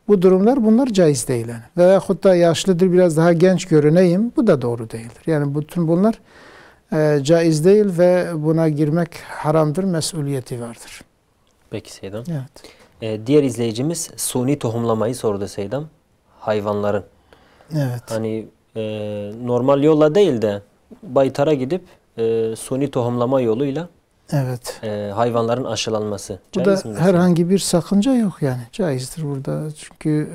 bu durumlar, bunlar caiz değil. Yani. Veyahut da yaşlıdır, biraz daha genç görüneyim. Bu da doğru değildir. Yani bütün bunlar caiz değil ve buna girmek haramdır, mesuliyeti vardır. Peki Seyyidam. Evet. Diğer izleyicimiz suni tohumlamayı sordu Seyyidam. Hayvanların. Evet. Hani normal yolla değil de baytara gidip suni tohumlama yoluyla Evet. Hayvanların aşılanması. Bu Caiz da midir? herhangi bir sakınca yok yani. Caizdir burada. Çünkü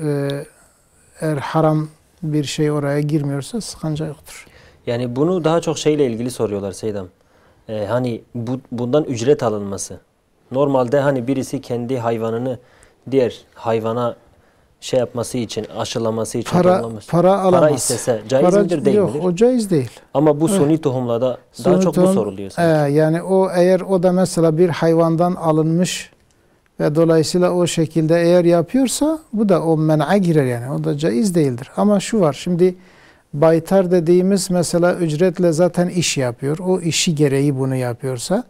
eğer haram bir şey oraya girmiyorsa sakınca yoktur. Yani bunu daha çok şeyle ilgili soruyorlar Seyyidam. Hani bundan ücret alınması. Normalde hani birisi kendi hayvanını diğer hayvana şey yapması için, aşılaması için Para alamaz. Para istese caiz midir, değil midir? Yok, o caiz değil. Ama bu suni tohumlada daha çok bu soruluyor sanki. Yani o eğer o da mesela bir hayvandan alınmış ve dolayısıyla o şekilde eğer yapıyorsa bu da o men'a girer yani. O da caiz değildir. Ama şu var, şimdi baytar dediğimiz mesela ücretle zaten iş yapıyor. O işi gereği bunu yapıyorsa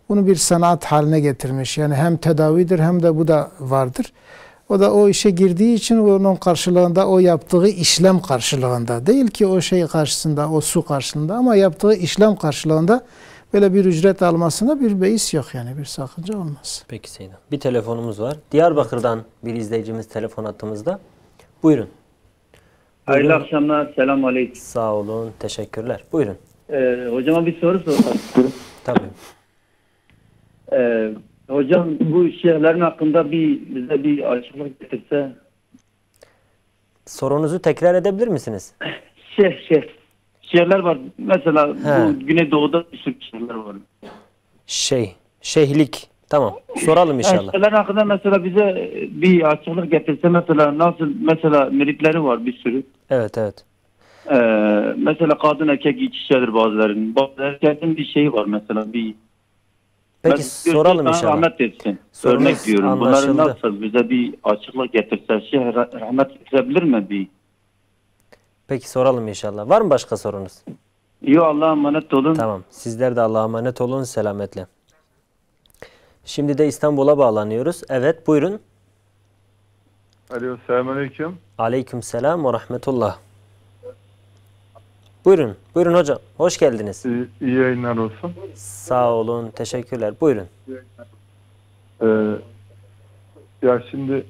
bunu bir sanat haline getirmiş. Yani hem tedavidir hem de bu da vardır. O da o işe girdiği için onun karşılığında, o yaptığı işlem karşılığında değil ki o şey karşısında, o su karşılığında, ama yaptığı işlem karşılığında böyle bir ücret almasına bir beis yok yani, bir sakınca olmaz. Peki Seyyidam. Bir telefonumuz var. Diyarbakır'dan bir izleyicimiz telefon hattımızda. Buyurun. Hayırlı akşamlar. Selamun aleyküm. Sağ olun. Teşekkürler. Buyurun. Hocama bir soru sormak istiyorum. Tabii. Hocam bu şeylerin hakkında bize bir açıklık getirse. Sorunuzu tekrar edebilir misiniz? Şehirler var. Mesela bu Güneydoğu'da bir sürü şehirler var. Şeyhlik. Tamam. Soralım inşallah. Şehirler hakkında mesela bize bir açıklık getirse, mesela nasıl, mesela müritleri var bir sürü. Evet. Mesela kadın erkek ikişerdir bazılarının. Bazı erkeklerin bir şeyi var mesela bir. Peki soralım inşallah. Rahmet etsin. Sorunuz Örnek diyorum. Bunları anlaşıldı. nasıl bize bir açıklık getirse, rahmet getirebilir mi bir? Peki soralım inşallah. Var mı başka sorunuz? Yok, Allah'a emanet olun. Tamam. Sizler de Allah'a emanet olun. Selametle. Şimdi de İstanbul'a bağlanıyoruz. Evet, buyurun. Alo, selamünaleyküm. Aleykümselam ve rahmetullah. Buyurun. Buyurun hocam. Hoş geldiniz. İyi yayınlar olsun. Sağ olun. Teşekkürler. Buyurun. Ya şimdi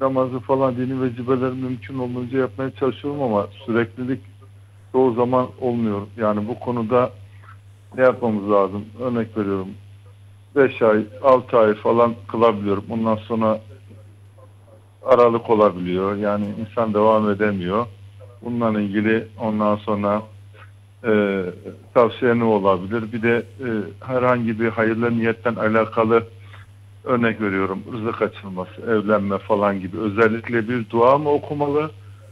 namazı falan, dini vecibeleri mümkün olduğunca yapmaya çalışıyorum ama süreklilik çoğu zaman olmuyor. Yani bu konuda ne yapmamız lazım? Örnek veriyorum. 5 ay, 6 ay falan kılabiliyorum. Ondan sonra aralık olabiliyor. Yani insan devam edemiyor. Bununla ilgili ondan sonra tavsiye ne olabilir? Bir de herhangi bir hayırlı niyetten alakalı örnek veriyorum. Rızık açılması, evlenme falan gibi. Özellikle bir dua mı okumalı?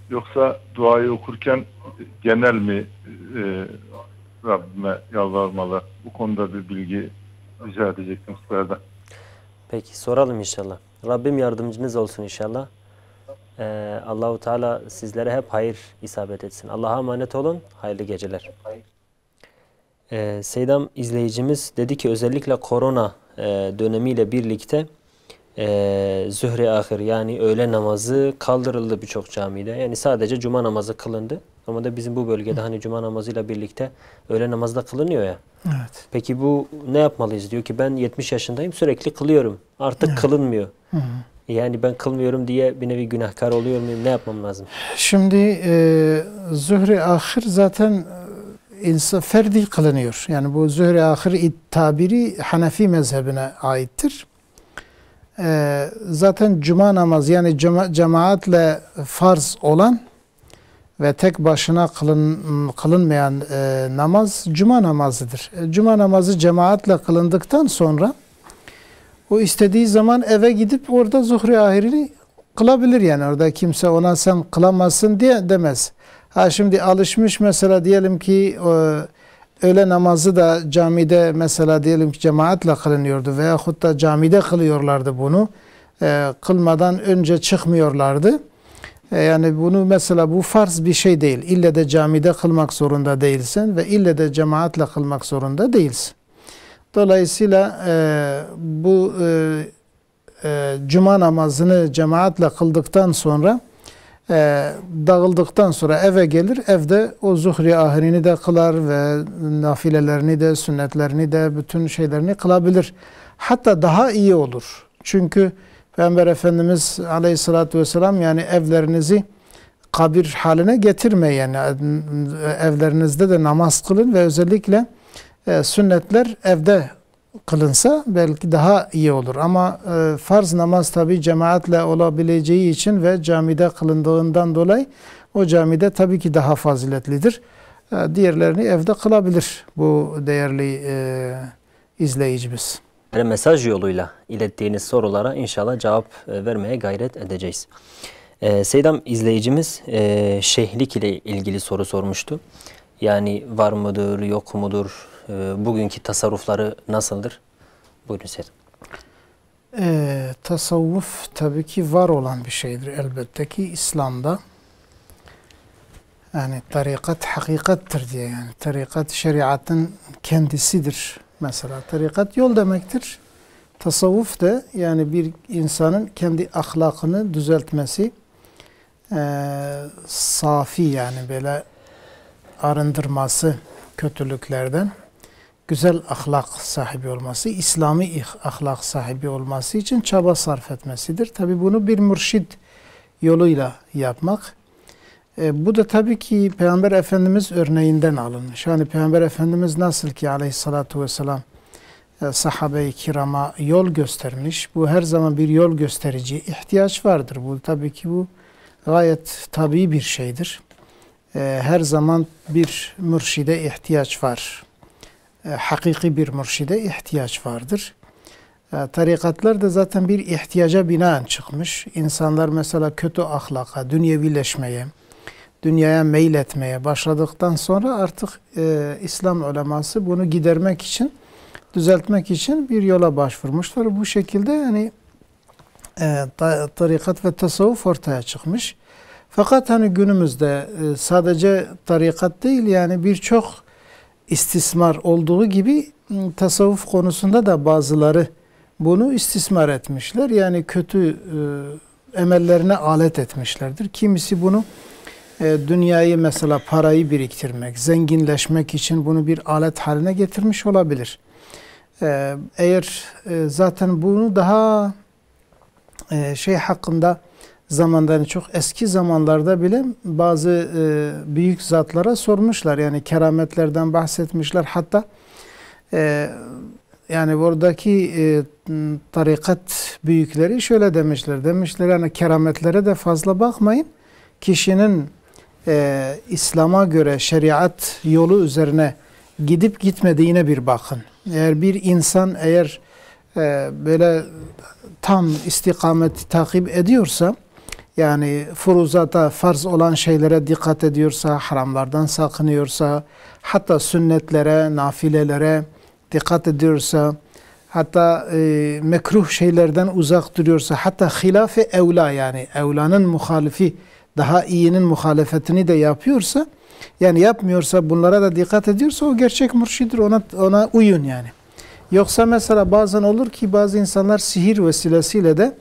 Yoksa duayı okurken genel mi Rabbime yalvarmalı? Bu konuda bir bilgi rica edecektim sizlerden. Peki soralım inşallah. Rabbim yardımcınız olsun inşallah. Allahu Teala sizlere hep hayır isabet etsin. Allah'a emanet olun. Hayırlı geceler. Seydam izleyicimiz dedi ki özellikle korona dönemiyle birlikte Zühre ahir yani öğle namazı kaldırıldı birçok camide. Yani sadece cuma namazı kılındı. Ama da bizim bu bölgede hani cuma namazıyla birlikte öğle namazı da kılınıyor ya. Evet. Peki bu ne yapmalıyız? Diyor ki ben 70 yaşındayım, sürekli kılıyorum. Artık kılınmıyor. Hı hı. Yani ben kılmıyorum diye bir nevi günahkar oluyor muyum? Ne yapmam lazım? Şimdi zuhri ahir zaten ferdi kılınıyor. Yani bu zuhri ahir tabiri Hanefi mezhebine aittir. Zaten cuma namazı yani cemaatle farz olan ve tek başına kılınmayan namaz cuma namazıdır. Cuma namazı cemaatle kılındıktan sonra o istediği zaman eve gidip orada zuhri ahirini kılabilir yani. Orada kimse ona sen kılamazsın diye demez. Ha şimdi alışmış mesela diyelim ki öğle namazı da camide mesela diyelim ki cemaatle kılınıyordu veyahut da camide kılıyorlardı bunu. Kılmadan önce çıkmıyorlardı. Yani bunu mesela bu farz bir şey değil. İlle de camide kılmak zorunda değilsin ve ille de cemaatle kılmak zorunda değilsin. Dolayısıyla bu cuma namazını cemaatle kıldıktan sonra dağıldıktan sonra eve gelir. Evde o zuhri ahirini de kılar ve nafilelerini de sünnetlerini de bütün şeylerini kılabilir. Hatta daha iyi olur. Çünkü Peygamber Efendimiz Aleyhisselatü Vesselam yani evlerinizi kabir haline getirmeyin. Yani evlerinizde de namaz kılın ve özellikle sünnetler evde kılınsa belki daha iyi olur. Ama farz namaz tabi cemaatle olabileceği için ve camide kılındığından dolayı o camide tabii ki daha faziletlidir. Diğerlerini evde kılabilir bu değerli izleyicimiz. Mesaj yoluyla ilettiğiniz sorulara inşallah cevap vermeye gayret edeceğiz. Seydam izleyicimiz şeyhlik ile ilgili soru sormuştu. Yani var mıdır, yok mudur? Bugünkü tasarrufları nasıldır? Buyurun Seydam. Tasavvuf tabii ki var olan bir şeydir elbette ki İslam'da. Yani tarikat hakikattir diye yani. Tarikat şeriatın kendisidir. Mesela tarikat yol demektir. Tasavvuf da yani bir insanın kendi ahlakını düzeltmesi, safi yani böyle arındırması kötülüklerden, güzel ahlak sahibi olması, İslami ahlak sahibi olması için çaba sarf etmesidir. Tabi bunu bir mürşid yoluyla yapmak. Bu da tabii ki Peygamber Efendimiz örneğinden alınmış. Yani Peygamber Efendimiz nasıl ki aleyhissalatu vesselam sahabe-i kirama yol göstermiş. Bu her zaman bir yol gösterici ihtiyaç vardır. Bu tabii ki bu gayet tabii bir şeydir. Her zaman bir mürşide ihtiyaç var. Hakiki bir mürşide ihtiyaç vardır. Tarikatlar da zaten bir ihtiyaca binaen çıkmış. İnsanlar mesela kötü ahlaka, dünyevileşmeye, dünyaya meyletmeye başladıktan sonra artık İslam uleması bunu gidermek için, düzeltmek için bir yola başvurmuşlar. Bu şekilde yani tarikat ve tasavvuf ortaya çıkmış. Fakat hani günümüzde sadece tarikat değil yani birçok istismar olduğu gibi tasavvuf konusunda da bazıları bunu istismar etmişler. Yani kötü emellerine alet etmişlerdir. Kimisi bunu dünyayı mesela parayı biriktirmek, zenginleşmek için bunu bir alet haline getirmiş olabilir. Eğer zaten bunu daha hakkında zamandan çok eski zamanlarda bile bazı büyük zatlara sormuşlar. Yani kerametlerden bahsetmişler. Hatta yani oradaki tarikat büyükleri şöyle demişler. Demişler yani kerametlere de fazla bakmayın. Kişinin İslam'a göre şeriat yolu üzerine gidip gitmediğine bir bakın. Eğer bir insan böyle tam istikameti takip ediyorsa yani furuzata farz olan şeylere dikkat ediyorsa, haramlardan sakınıyorsa, hatta sünnetlere, nafilelere dikkat ediyorsa, hatta mekruh şeylerden uzak duruyorsa, hatta hilaf-ı evla yani evlanın muhalifi, daha iyinin muhalefetini de yapıyorsa, yani yapmıyorsa bunlara da dikkat ediyorsa o gerçek mürşidir, ona uyun yani. Yoksa mesela bazen olur ki bazı insanlar sihir vesilesiyle de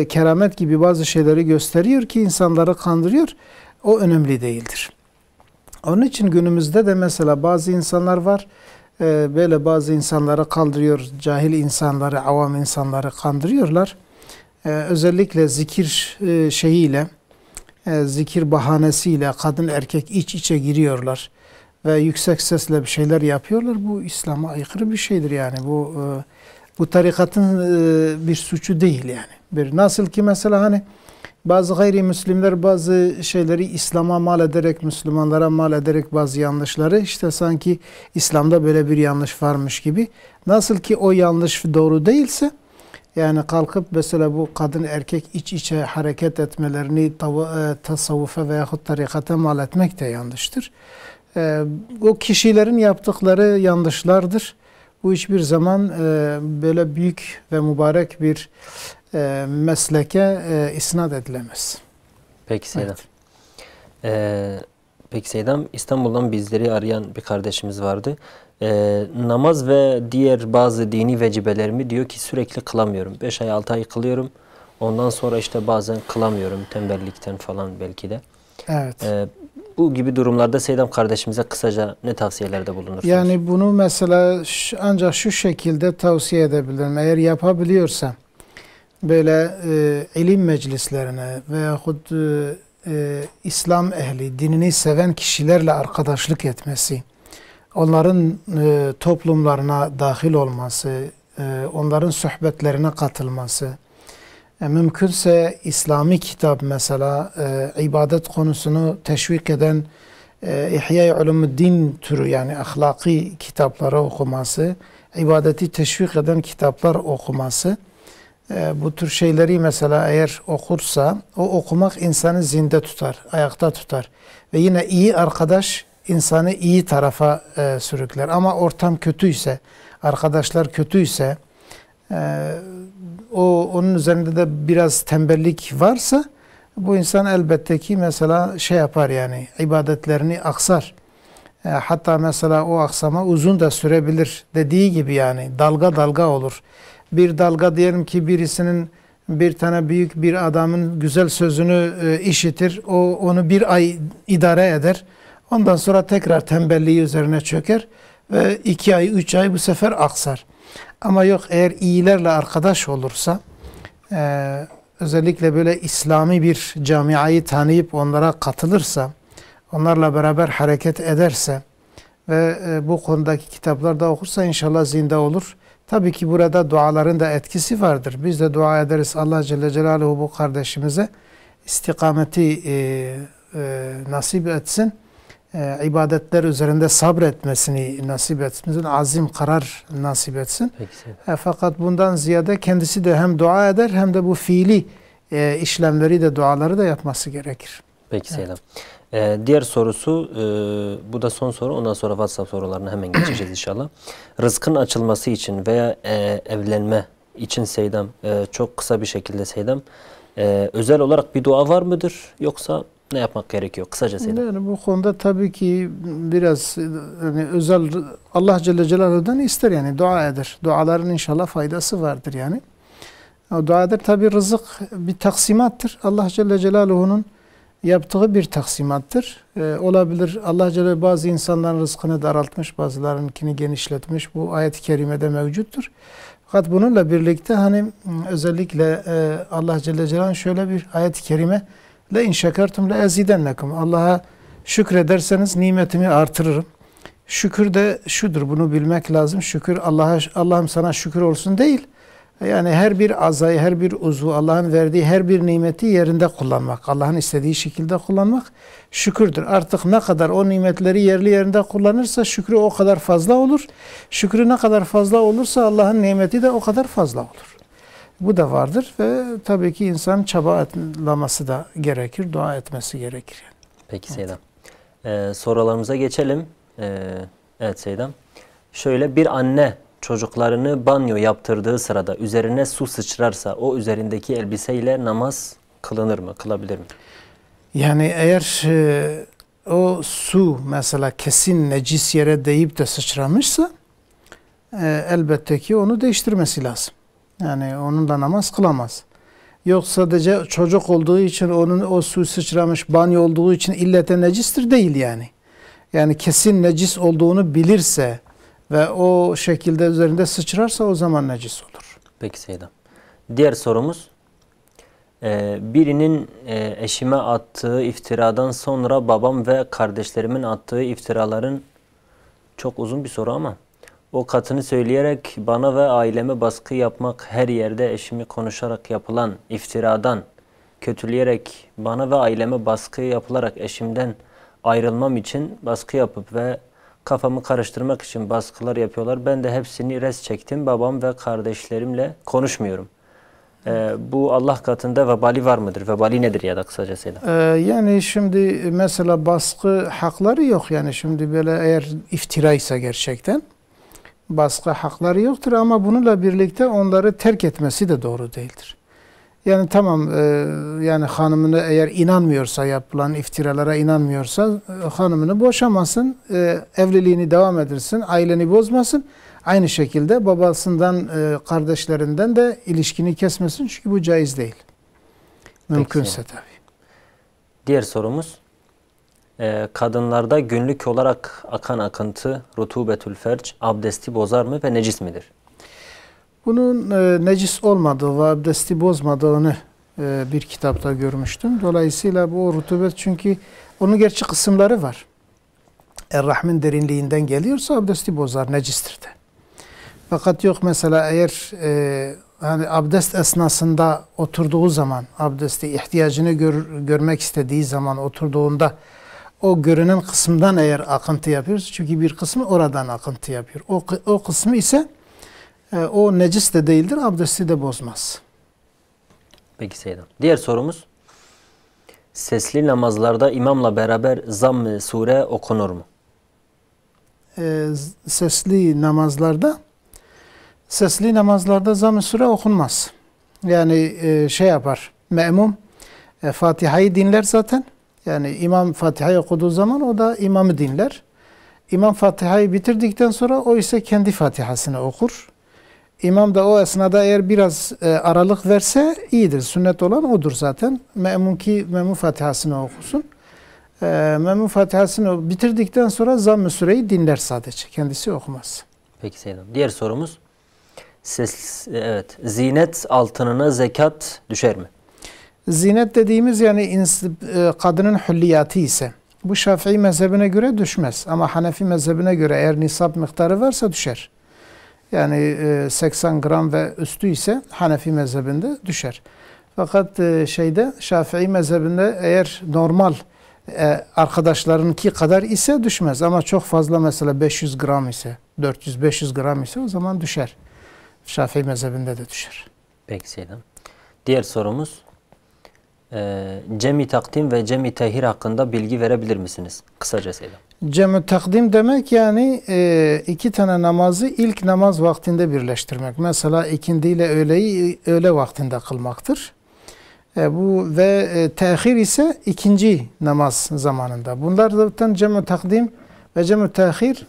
keramet gibi bazı şeyleri gösteriyor ki insanları kandırıyor. O önemli değildir. Onun için günümüzde de mesela bazı insanlar var, böyle bazı insanları kaldırıyor, cahil insanları, avam insanları kandırıyorlar. Özellikle zikir şeyiyle, zikir bahanesiyle kadın erkek iç içe giriyorlar ve yüksek sesle bir şeyler yapıyorlar. Bu İslam'a aykırı bir şeydir yani. Bu tarikatın bir suçu değil yani. Nasıl ki mesela hani bazı gayrimüslimler bazı şeyleri İslam'a mal ederek, Müslümanlara mal ederek bazı yanlışları işte sanki İslam'da böyle bir yanlış varmış gibi. Nasıl ki o yanlış doğru değilse yani kalkıp mesela bu kadın erkek iç içe hareket etmelerini tasavvufa veyahut tarikata mal etmek de yanlıştır. O kişilerin yaptıkları yanlışlardır. Bu hiçbir zaman böyle büyük ve mübarek bir mesleke isnat edilemez. Peki Seydam. Peki Seydam, İstanbul'dan bizleri arayan bir kardeşimiz vardı. Namaz ve diğer bazı dini vecibelerimi diyor ki sürekli kılamıyorum. 5 ay 6 ay kılıyorum. Ondan sonra işte bazen kılamıyorum tembellikten falan belki de. Evet. Bu gibi durumlarda Seydam kardeşimize kısaca ne tavsiyelerde bulunursunuz? Yani bunu mesela ancak şu şekilde tavsiye edebilirim. Eğer yapabiliyorsa böyle ilim meclislerine veyahut İslam ehli, dinini seven kişilerle arkadaşlık etmesi, onların toplumlarına dahil olması, onların sohbetlerine katılması, mümkünse İslami kitap mesela ibadet konusunu teşvik eden İhya-i Ulumuddin türü yani ahlaki kitapları okuması, ibadeti teşvik eden kitaplar okuması, bu tür şeyleri mesela eğer okursa o okumak insanı zinde tutar, ayakta tutar ve yine iyi arkadaş insanı iyi tarafa sürükler. Ama ortam kötüyse, arkadaşlar kötüyse, onun üzerinde de biraz tembellik varsa bu insan elbette ki mesela şey yapar yani ibadetlerini aksar. Hatta mesela o aksama uzun da sürebilir. Dediği gibi yani dalga dalga olur. Bir dalga diyelim ki birisinin bir tane büyük bir adamın güzel sözünü işitir. O onu bir ay idare eder. Ondan sonra tekrar tembelliği üzerine çöker ve 2 ay 3 ay bu sefer aksar. Ama yok eğer iyilerle arkadaş olursa özellikle böyle İslami bir camiayı tanıyıp onlara katılırsa, onlarla beraber hareket ederse ve bu konudaki kitaplar da okursa inşallah zinde olur. Tabii ki burada duaların da etkisi vardır. Biz de dua ederiz Allah Celle Celaluhu bu kardeşimize istikameti nasip etsin. İbadetler üzerinde sabretmesini nasip etsin. Azim, karar nasip etsin. Fakat bundan ziyade kendisi de hem dua eder hem de bu fiili işlemleri de duaları da yapması gerekir. Peki Seydam. Diğer sorusu, bu da son soru. Ondan sonra WhatsApp sorularına hemen geçeceğiz inşallah. Rızkın açılması için veya evlenme için Seydam, çok kısa bir şekilde Seydam, özel olarak bir dua var mıdır? Yoksa ne yapmak gerekiyor? Kısaca Seydam. Yani bu konuda tabii ki biraz yani özel Allah Celle Celaluhu'dan ister yani dua eder. Duaların inşallah faydası vardır yani. O dua eder tabii rızık bir taksimattır. Allah Celle Celaluhu'nun yaptığı bir taksimattır. Olabilir Allah Celle bazı insanların rızkını daraltmış, bazılarınkini genişletmiş. Bu ayet-i kerimede mevcuttur. Fakat bununla birlikte hani özellikle Allah Celle Celaluhu şöyle bir ayet-i kerime le in şekertum le ezidennekum. Allah'a şükrederseniz nimetimi artırırım. Şükür de şudur, bunu bilmek lazım. Şükür Allah'ım sana şükür olsun değil. Yani her bir azayı, her bir uzvu, Allah'ın verdiği her bir nimeti yerinde kullanmak, Allah'ın istediği şekilde kullanmak şükürdür. Artık ne kadar o nimetleri yerli yerinde kullanırsa şükrü o kadar fazla olur. Şükrü ne kadar fazla olursa Allah'ın nimeti de o kadar fazla olur. Bu da vardır ve tabii ki insan çabalaması da gerekir, dua etmesi gerekir. Peki Seydam. Sorularımıza geçelim. Evet Seydam. Şöyle bir anne çocuklarını banyo yaptırdığı sırada üzerine su sıçrarsa o üzerindeki elbiseyle namaz kılınır mı? Kılabilir mi? Yani eğer o su mesela kesin necis yere değip de sıçramışsa elbette ki onu değiştirmesi lazım. Yani onunla namaz kılamaz. Yok sadece çocuk olduğu için onun o su sıçramış banyo olduğu için illete necistir değil yani. yani kesin necis olduğunu bilirse ve o şekilde üzerinde sıçrarsa o zaman necis olur. Peki Seyyidem. Diğer sorumuz, birinin eşime attığı iftiradan sonra babam ve kardeşlerimin attığı iftiraların, çok uzun bir soru ama, o katını söyleyerek bana ve aileme baskı yapmak, her yerde eşimi konuşarak yapılan iftiradan, kötüleyerek bana ve aileme baskı yapılarak eşimden ayrılmam için baskı yapıp ve kafamı karıştırmak için baskılar yapıyorlar. Ben de hepsini res çektim. Babam ve kardeşlerimle konuşmuyorum. Bu Allah katında vebali var mıdır? Vebali nedir ya da kısacasıyla? Yani şimdi mesela baskı hakları yok. Yani şimdi böyle eğer iftira ise gerçekten baskı hakları yoktur ama bununla birlikte onları terk etmesi de doğru değildir. Yani tamam, yani hanımını eğer inanmıyorsa, yapılan iftiralara inanmıyorsa hanımını boşamasın, evliliğini devam ettirsin, aileni bozmasın. Aynı şekilde babasından, kardeşlerinden de ilişkini kesmesin çünkü bu caiz değil. Mümkünse tabii. Diğer sorumuz, kadınlarda günlük olarak akan akıntı, rutubetül ferc, abdesti bozar mı ve necis midir? Bunun necis olmadığı ve abdesti bozmadığını bir kitapta görmüştüm. Dolayısıyla bu rutubet, çünkü onun gerçi kısımları var. Rahmin derinliğinden geliyorsa abdesti bozar, necistir de. Fakat yok mesela eğer hani abdest esnasında oturduğu zaman, abdesti ihtiyacını görmek istediği zaman oturduğunda o görünen kısımdan eğer akıntı yapıyoruz, çünkü bir kısmı oradan akıntı yapıyor. O kısmı ise o necis de değildir, abdesti de bozmaz. Peki Seyyidem. Diğer sorumuz, sesli namazlarda imamla beraber zamm-ı sure okunur mu? Sesli namazlarda zamm-ı sure okunmaz. Yani şey yapar, me'mum Fatiha'yı dinler zaten. Yani imam Fatiha'yı okuduğu zaman o da imamı dinler. İmam Fatiha'yı bitirdikten sonra o ise kendi Fatiha'sını okur. İmam da o esnada eğer biraz aralık verse iyidir. Sünnet olan odur zaten. Me'mum Fatiha'sını okusun. Me'mum Fatiha'sını bitirdikten sonra zamm-ı sureyi dinler sadece. Kendisi okumaz. Peki Seyyidem. Diğer sorumuz, zinet altınına zekat düşer mi? Zinet dediğimiz yani kadının hülliyatı ise bu Şafii mezhebine göre düşmez. Ama Hanefi mezhebine göre eğer nisap miktarı varsa düşer. Yani 80 gram ve üstü ise Hanefi mezhebinde düşer. Fakat Şafii mezhebinde eğer normal arkadaşlarınki kadar ise düşmez. Ama çok fazla, mesela 500 gram ise, 400-500 gram ise o zaman düşer. Şafii mezhebinde de düşer. Peki Seyyidem. Diğer sorumuz, cem-i takdim ve cem-i tehir hakkında bilgi verebilir misiniz? Kısaca Seyyidem. Cem-i takdim demek yani iki tane namazı ilk namaz vaktinde birleştirmek. Mesela ikindi ile öğleyi öğle vaktinde kılmaktır. Bu ve tehir ise ikinci namaz zamanında. Bunlar zaten cem-i takdim ve cem-i tehir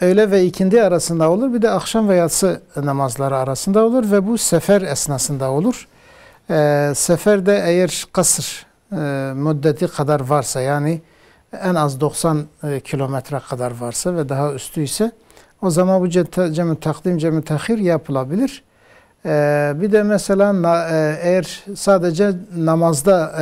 öğle ve ikindi arasında olur. Bir de akşam ve yatsı namazları arasında olur ve bu sefer esnasında olur. Seferde eğer kasır müddeti kadar varsa, yani en az 90 kilometre kadar varsa ve daha üstü ise o zaman bu cem-i takdim, cem-i tehir yapılabilir. Bir de mesela eğer sadece namazda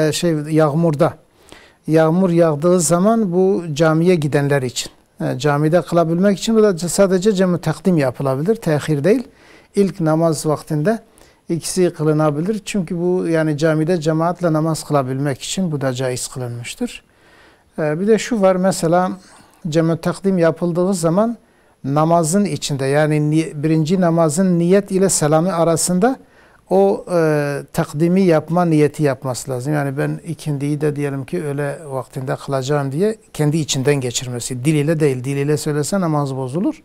yağmur yağdığı zaman bu camiye gidenler için, camide kılabilmek için bu da sadece cem-i takdim yapılabilir, tehir değil. İlk namaz vaktinde ikisi kılınabilir. Çünkü bu yani camide cemaatle namaz kılabilmek için bu da caiz kılınmıştır. Bir de şu var, mesela cem-i takdim yapıldığı zaman namazın içinde, yani birinci namazın niyet ile selamı arasında o takdimi yapma niyeti yapması lazım. Yani ben ikindiyi de diyelim ki öğle vaktinde kılacağım diye kendi içinden geçirmesi. Dil ile değil. Dil ile söylese namaz bozulur.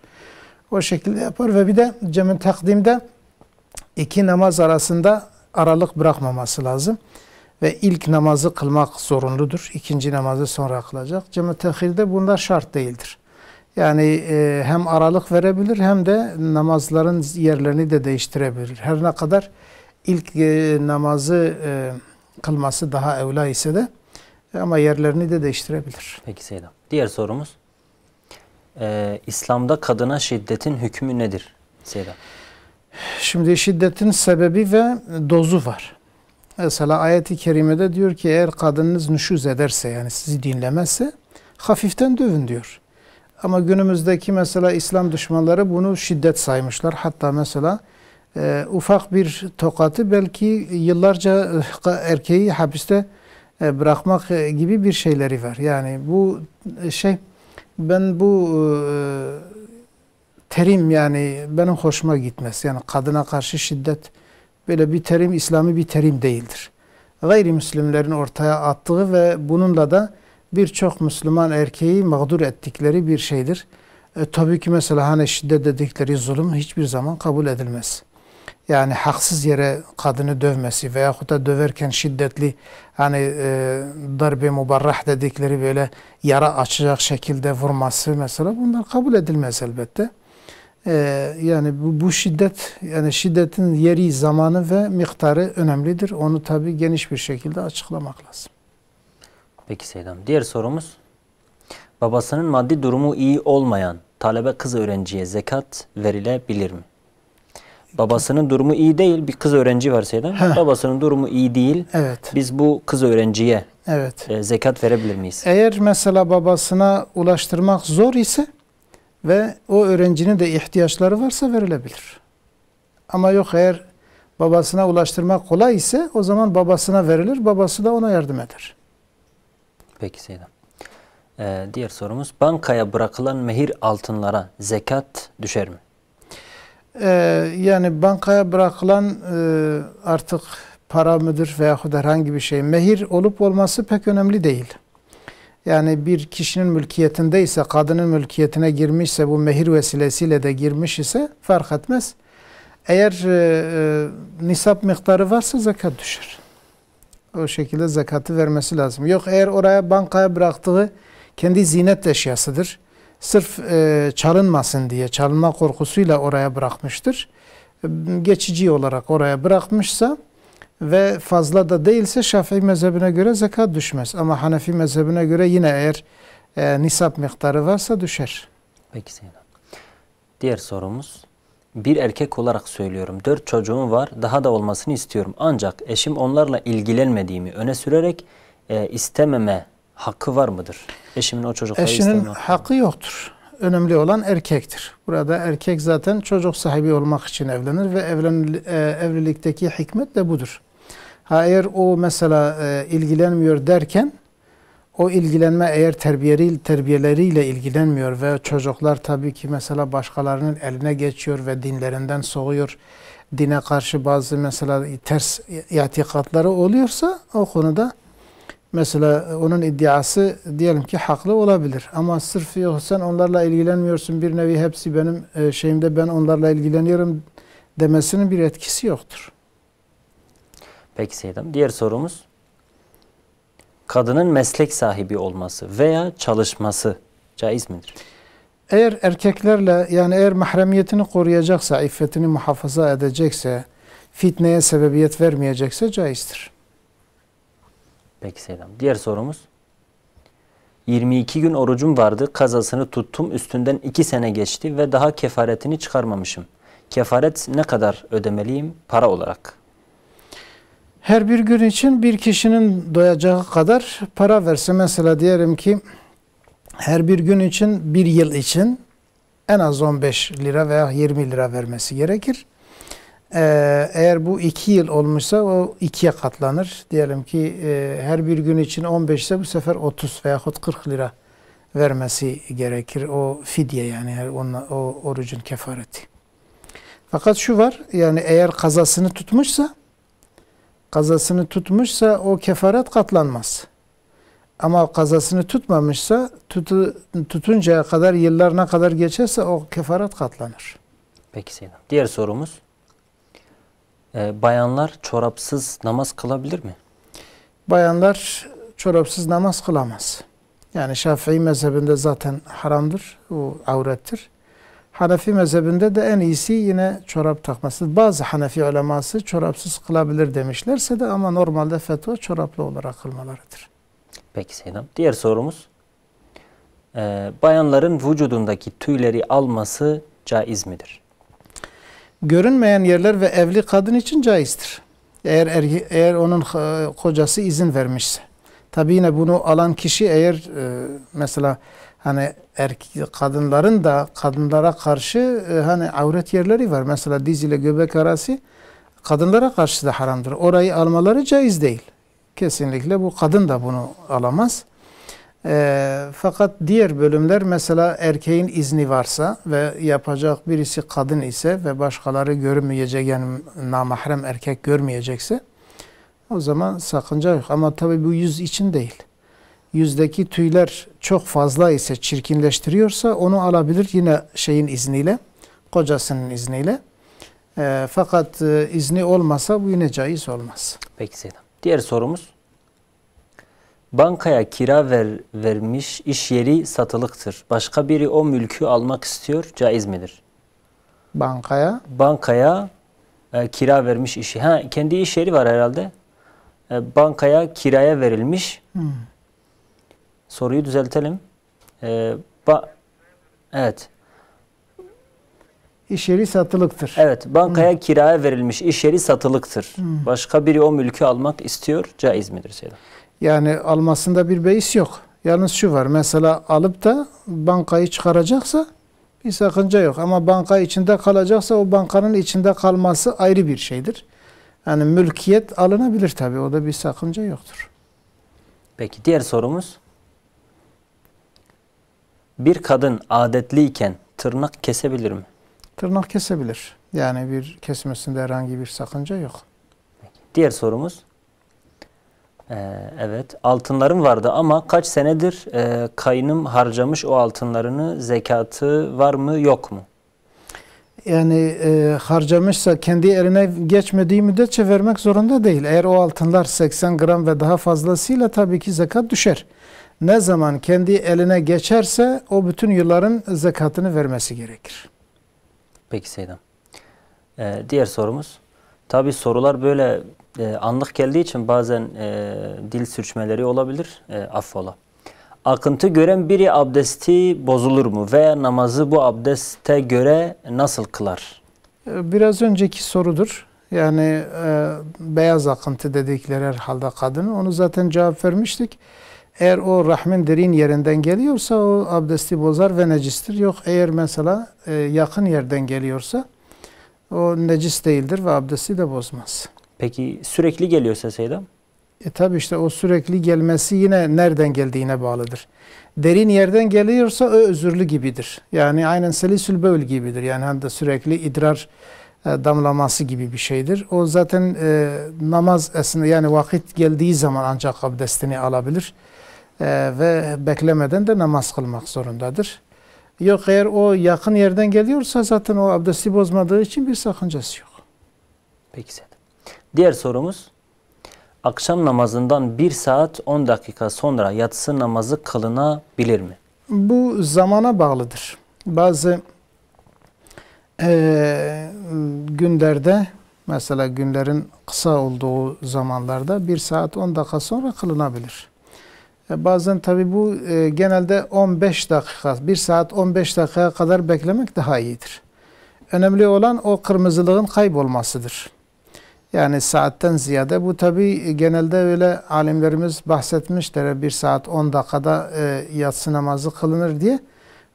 O şekilde yapar ve bir de cem-i takdimde iki namaz arasında aralık bırakmaması lazım. Ve ilk namazı kılmak zorunludur. İkinci namazı sonra kılacak. Cem-i tehirde bunlar şart değildir. Yani hem aralık verebilir hem de namazların yerlerini de değiştirebilir. Her ne kadar ilk namazı kılması daha evla ise de ama yerlerini de değiştirebilir. Peki Seyyidem. Diğer sorumuz, İslam'da kadına şiddetin hükmü nedir Seyyid? Şimdi şiddetin sebebi ve dozu var. Mesela ayet-i kerimede diyor ki eğer kadınınız nüşuz ederse, yani sizi dinlemezse hafiften dövün diyor. Ama günümüzdeki mesela İslam düşmanları bunu şiddet saymışlar. Hatta mesela ufak bir tokatı belki yıllarca erkeği hapiste bırakmak gibi bir şeyleri var. Yani bu ben bu terim, yani benim hoşuma gitmez. Yani kadına karşı şiddet böyle bir terim, İslami bir terim değildir. Gayrimüslimlerin ortaya attığı ve bununla da birçok Müslüman erkeği mağdur ettikleri bir şeydir. Tabii ki mesela hani şiddet dedikleri zulüm hiçbir zaman kabul edilmez. Yani haksız yere kadını dövmesi veyahut da döverken şiddetli hani darbe mubarrah dedikleri böyle yara açacak şekilde vurması mesela, bunlar kabul edilmez elbette. Yani bu şiddet, yani şiddetin yeri, zamanı ve miktarı önemlidir. Onu tabii geniş bir şekilde açıklamak lazım. Peki Seyyidam. Diğer sorumuz, babasının maddi durumu iyi olmayan talebe kız öğrenciye zekat verilebilir mi? Babasının durumu iyi değil, bir kız öğrenci var Seyyidam. Babasının durumu iyi değil. Evet. Biz bu kız öğrenciye evet. Zekat verebilir miyiz? Eğer mesela babasına ulaştırmak zor ise ve o öğrencinin de ihtiyaçları varsa verilebilir. Ama yok, eğer babasına ulaştırmak kolay ise o zaman babasına verilir, babası da ona yardım eder. Peki Seyyidam. Diğer sorumuz, bankaya bırakılan mehir altınlara zekat düşer mi? Yani bankaya bırakılan artık para mıdır veyahut herhangi bir şey, mehir olup olması pek önemli değil. Yani bir kişinin mülkiyetindeyse, kadının mülkiyetine girmişse, bu mehir vesilesiyle de girmiş ise fark etmez. Eğer nisap miktarı varsa zekat düşer. O şekilde zekatı vermesi lazım. Yok, eğer oraya bankaya bıraktığı kendi zinet eşyasıdır, sırf çalınmasın diye, çalınma korkusuyla oraya bırakmıştır. Geçici olarak oraya bırakmışsa ve fazla da değilse Şafii mezhebine göre zekat düşmez. Ama Hanefi mezhebine göre yine eğer nisap miktarı varsa düşer. Peki Seyyidam. Diğer sorumuz, bir erkek olarak söylüyorum, 4 çocuğum var, daha da olmasını istiyorum. Ancak eşim onlarla ilgilenmediğimi öne sürerek istememe hakkı var mıdır? Eşimin o çocukları Eşinin hakkı yoktur. Önemli olan erkektir. Burada erkek zaten çocuk sahibi olmak için evlenir ve evlilikteki hikmet de budur. Eğer o mesela ilgilenmiyor derken, o ilgilenme eğer terbiyeleriyle ilgilenmiyor ve çocuklar tabii ki mesela başkalarının eline geçiyor ve dinlerinden soğuyor, dine karşı bazı mesela ters itikatları oluyorsa, o konuda mesela onun iddiası diyelim ki haklı olabilir. Ama sırf yok sen onlarla ilgilenmiyorsun, bir nevi hepsi benim şeyimde, ben onlarla ilgileniyorum demesinin bir etkisi yoktur. Peki Seyyidam. Diğer sorumuz, kadının meslek sahibi olması veya çalışması caiz midir? Eğer erkeklerle, yani eğer mahremiyetini koruyacaksa, iffetini muhafaza edecekse, fitneye sebebiyet vermeyecekse caizdir. Peki Seyyidam. Diğer sorumuz, 22 gün orucum vardı, kazasını tuttum, üstünden 2 sene geçti ve daha kefaretini çıkarmamışım. Kefaret ne kadar ödemeliyim para olarak? Her bir gün için bir kişinin doyacağı kadar para verse, mesela diyelim ki her bir gün için, bir yıl için en az 15 lira veya 20 lira vermesi gerekir. Eğer bu 2 yıl olmuşsa o 2'ye katlanır. Diyelim ki her bir gün için 15 ise bu sefer 30 veya 40 lira vermesi gerekir. O fidye, yani o orucun kefareti. Fakat şu var, yani eğer kazasını tutmuşsa o kefaret katlanmaz. Ama kazasını tutmamışsa tutuncaya kadar, yıllarına kadar geçerse o kefaret katlanır. Peki Seyyidam. Diğer sorumuz, bayanlar çorapsız namaz kılabilir mi? Bayanlar çorapsız namaz kılamaz. Yani Şafii mezhebinde zaten haramdır, o avrettir. Hanefi mezhebinde de en iyisi yine çorap takması. Bazı Hanefi uleması çorapsız kılabilir demişlerse de, ama normalde fetva çoraplı olarak kılmalarıdır. Peki Seyyidam. Diğer sorumuz, bayanların vücudundaki tüyleri alması caiz midir? Görünmeyen yerler ve evli kadın için caizdir. Eğer onun kocası izin vermişse. Tabii yine bunu alan kişi eğer mesela hani kadınların da kadınlara karşı hani avret yerleri var. Mesela diz ile göbek arası kadınlara karşı da haramdır. Orayı almaları caiz değil. Kesinlikle bu kadın da bunu alamaz. Fakat diğer bölümler mesela erkeğin izni varsa ve yapacak birisi kadın ise ve başkaları görmeyecek, yani namahrem erkek görmeyecekse o zaman sakınca yok. Ama tabii bu yüz için değil. Yüzdeki tüyler çok fazla ise, çirkinleştiriyorsa onu alabilir yine şeyin izniyle, kocasının izniyle. Fakat izni olmasa bu yine caiz olmaz. Peki Seydam. Diğer sorumuz. Bankaya kira vermiş iş yeri satılıktır. Başka biri o mülkü almak istiyor. Caiz midir? Bankaya? Bankaya kira vermiş işi. Kendi iş yeri var herhalde. Bankaya kiraya verilmiş. Soruyu düzeltelim. Evet. İş yeri satılıktır. Evet. Bankaya kiraya verilmiş iş yeri satılıktır. Başka biri o mülkü almak istiyor. Caiz midir Seydam? Yani almasında bir beis yok. Yalnız şu var. Mesela alıp da bankayı çıkaracaksa bir sakınca yok. Ama banka içinde kalacaksa o bankanın içinde kalması ayrı bir şeydir. Yani mülkiyet alınabilir tabii. O da bir sakınca yoktur. Peki diğer sorumuz. Bir kadın adetliyken tırnak kesebilir mi? Tırnak kesebilir. Yani bir kesmesinde herhangi bir sakınca yok. Diğer sorumuz. Evet, altınlarım vardı ama kaç senedir kayınım harcamış o altınlarını, zekatı var mı yok mu? Yani harcamışsa kendi eline geçmediği müddetçe vermek zorunda değil. Eğer o altınlar 80 gram ve daha fazlasıyla tabii ki zekat düşer. Ne zaman kendi eline geçerse o bütün yılların zekatını vermesi gerekir. Peki Seydam. Diğer sorumuz. Tabii sorular böyle anlık geldiği için bazen dil sürçmeleri olabilir. Affola. Akıntı gören biri abdesti bozulur mu? Veya namazı bu abdeste göre nasıl kılar? Biraz önceki sorudur. Yani beyaz akıntı dedikleri herhalde kadının. Onu zaten cevap vermiştik. Eğer o rahmin derin yerinden geliyorsa o abdesti bozar ve necistir. Yok eğer mesela yakın yerden geliyorsa o necis değildir ve abdesti de bozmaz. Peki sürekli geliyorsa Seydam? Tabi işte o sürekli gelmesi yine nereden geldiğine bağlıdır. Derin yerden geliyorsa o özürlü gibidir. Yani aynen selisül böl gibidir. Yani hani de sürekli idrar damlaması gibi bir şeydir. O zaten namaz esnasında yani vakit geldiği zaman ancak abdestini alabilir. Ve beklemeden de namaz kılmak zorundadır. Yok eğer o yakın yerden geliyorsa zaten o abdesti bozmadığı için bir sakıncası yok. Peki Seydam. Diğer sorumuz. Akşam namazından 1 saat 10 dakika sonra yatsı namazı kılınabilir mi? Bu zamana bağlıdır. Bazı günlerde mesela günlerin kısa olduğu zamanlarda 1 saat 10 dakika sonra kılınabilir. Bazen tabi bu genelde 15 dakika, 1 saat 15 dakikaya kadar beklemek daha iyidir. Önemli olan o kırmızılığın kaybolmasıdır. Yani saatten ziyade bu tabi genelde öyle alimlerimiz bahsetmişler. 1 saat 10 dakikada yatsı namazı kılınır diye.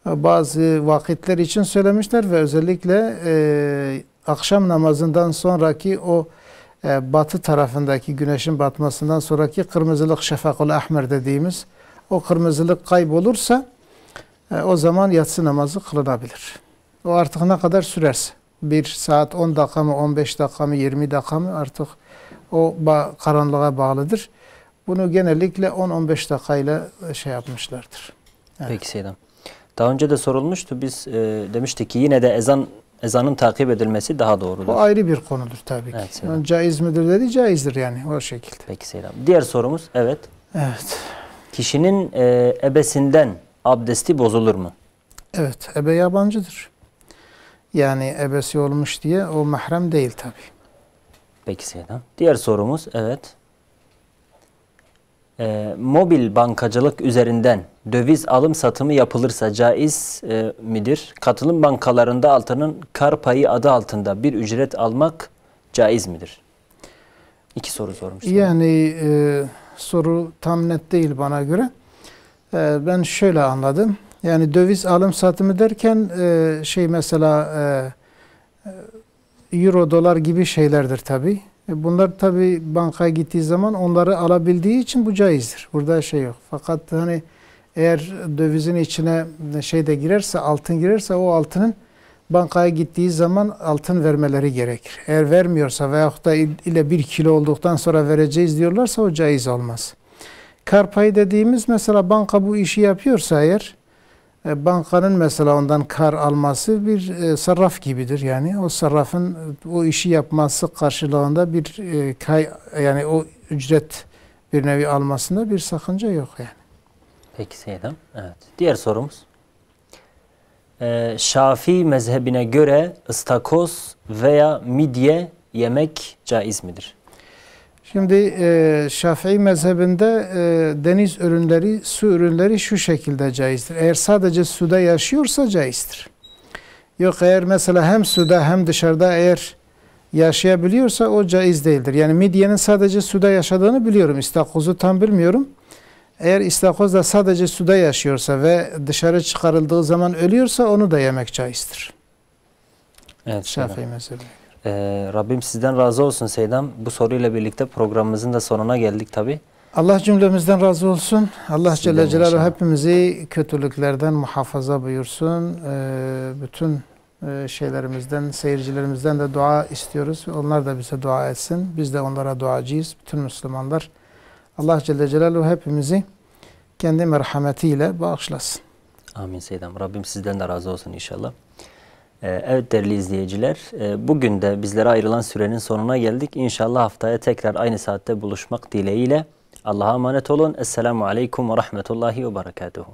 Bazı vakitler için söylemişler ve özellikle akşam namazından sonraki o batı tarafındaki güneşin batmasından sonraki kırmızılık şefakul ahmer dediğimiz o kırmızılık kaybolursa o zaman yatsı namazı kılınabilir. O artık ne kadar sürerse. 1 saat 10 dakika mı 15 dakika mı 20 dakika mı artık o karanlığa bağlıdır. Bunu genellikle 10-15 dakikayla şey yapmışlardır. Evet. Peki Seydam. Daha önce de sorulmuştu. Biz demiştik ki yine de ezanın takip edilmesi daha doğrudur. O ayrı bir konudur tabii ki. Evet, yani caiz midir dedi, caizdir yani o şekilde. Peki Seydam. Diğer sorumuz, evet. Evet. Kişinin ebesinden abdesti bozulur mu? Evet, ebe yabancıdır. Yani ebesi olmuş diye o mahrem değil tabii. Peki Seydam. Diğer sorumuz, evet. Mobil bankacılık üzerinden döviz alım satımı yapılırsa caiz midir? Katılım bankalarında altının kar payı adı altında bir ücret almak caiz midir? 2 soru sormuş. Yani soru tam net değil bana göre. Ben şöyle anladım. Yani döviz alım satımı derken mesela euro, dolar gibi şeylerdir tabii. Bunlar tabii bankaya gittiği zaman onları alabildiği için bu caizdir. Burada şey yok. Fakat hani eğer dövizin içine de girerse, altın girerse o altının bankaya gittiği zaman altın vermeleri gerekir. Eğer vermiyorsa veyahut da ile 1 kilo olduktan sonra vereceğiz diyorlarsa o caiz olmaz. Kar payı dediğimiz mesela banka bu işi yapıyorsa eğer bankanın mesela ondan kar alması bir sarraf gibidir. Yani o sarrafın o işi yapması karşılığında bir yani o ücret bir nevi almasında bir sakınca yok yani. Peki Seyyidem. Evet. Diğer sorumuz. Şafii mezhebine göre ıstakoz veya midye yemek caiz midir? Şimdi Şafii mezhebinde deniz ürünleri, su ürünleri şu şekilde caizdir. Eğer sadece suda yaşıyorsa caizdir. Yok eğer mesela hem suda hem dışarıda eğer yaşayabiliyorsa o caiz değildir. Yani midyenin sadece suda yaşadığını biliyorum. İstakozu tam bilmiyorum. Eğer istakoz da sadece suda yaşıyorsa ve dışarı çıkarıldığı zaman ölüyorsa onu da yemek caizdir. Evet. Şafii mezhebi. Rabbim sizden razı olsun Seyyidem. Bu soruyla birlikte programımızın da sonuna geldik tabi. Allah cümlemizden razı olsun. Allah Sizden Celle Celaluhu inşallah. hepimizi kötülüklerden muhafaza buyursun. Bütün şeylerimizden, seyircilerimizden de dua istiyoruz. Onlar da bize dua etsin. Biz de onlara duacıyız. Bütün Müslümanlar. Allah Celle Celaluhu hepimizi kendi merhametiyle bağışlasın. Amin Seyyidem. Rabbim sizden de razı olsun inşallah. Evet değerli izleyiciler, bugün de bizlere ayrılan sürenin sonuna geldik. İnşallah haftaya tekrar aynı saatte buluşmak dileğiyle. Allah'a emanet olun. Esselamu Aleyküm ve Rahmetullahi ve Berekatuhu.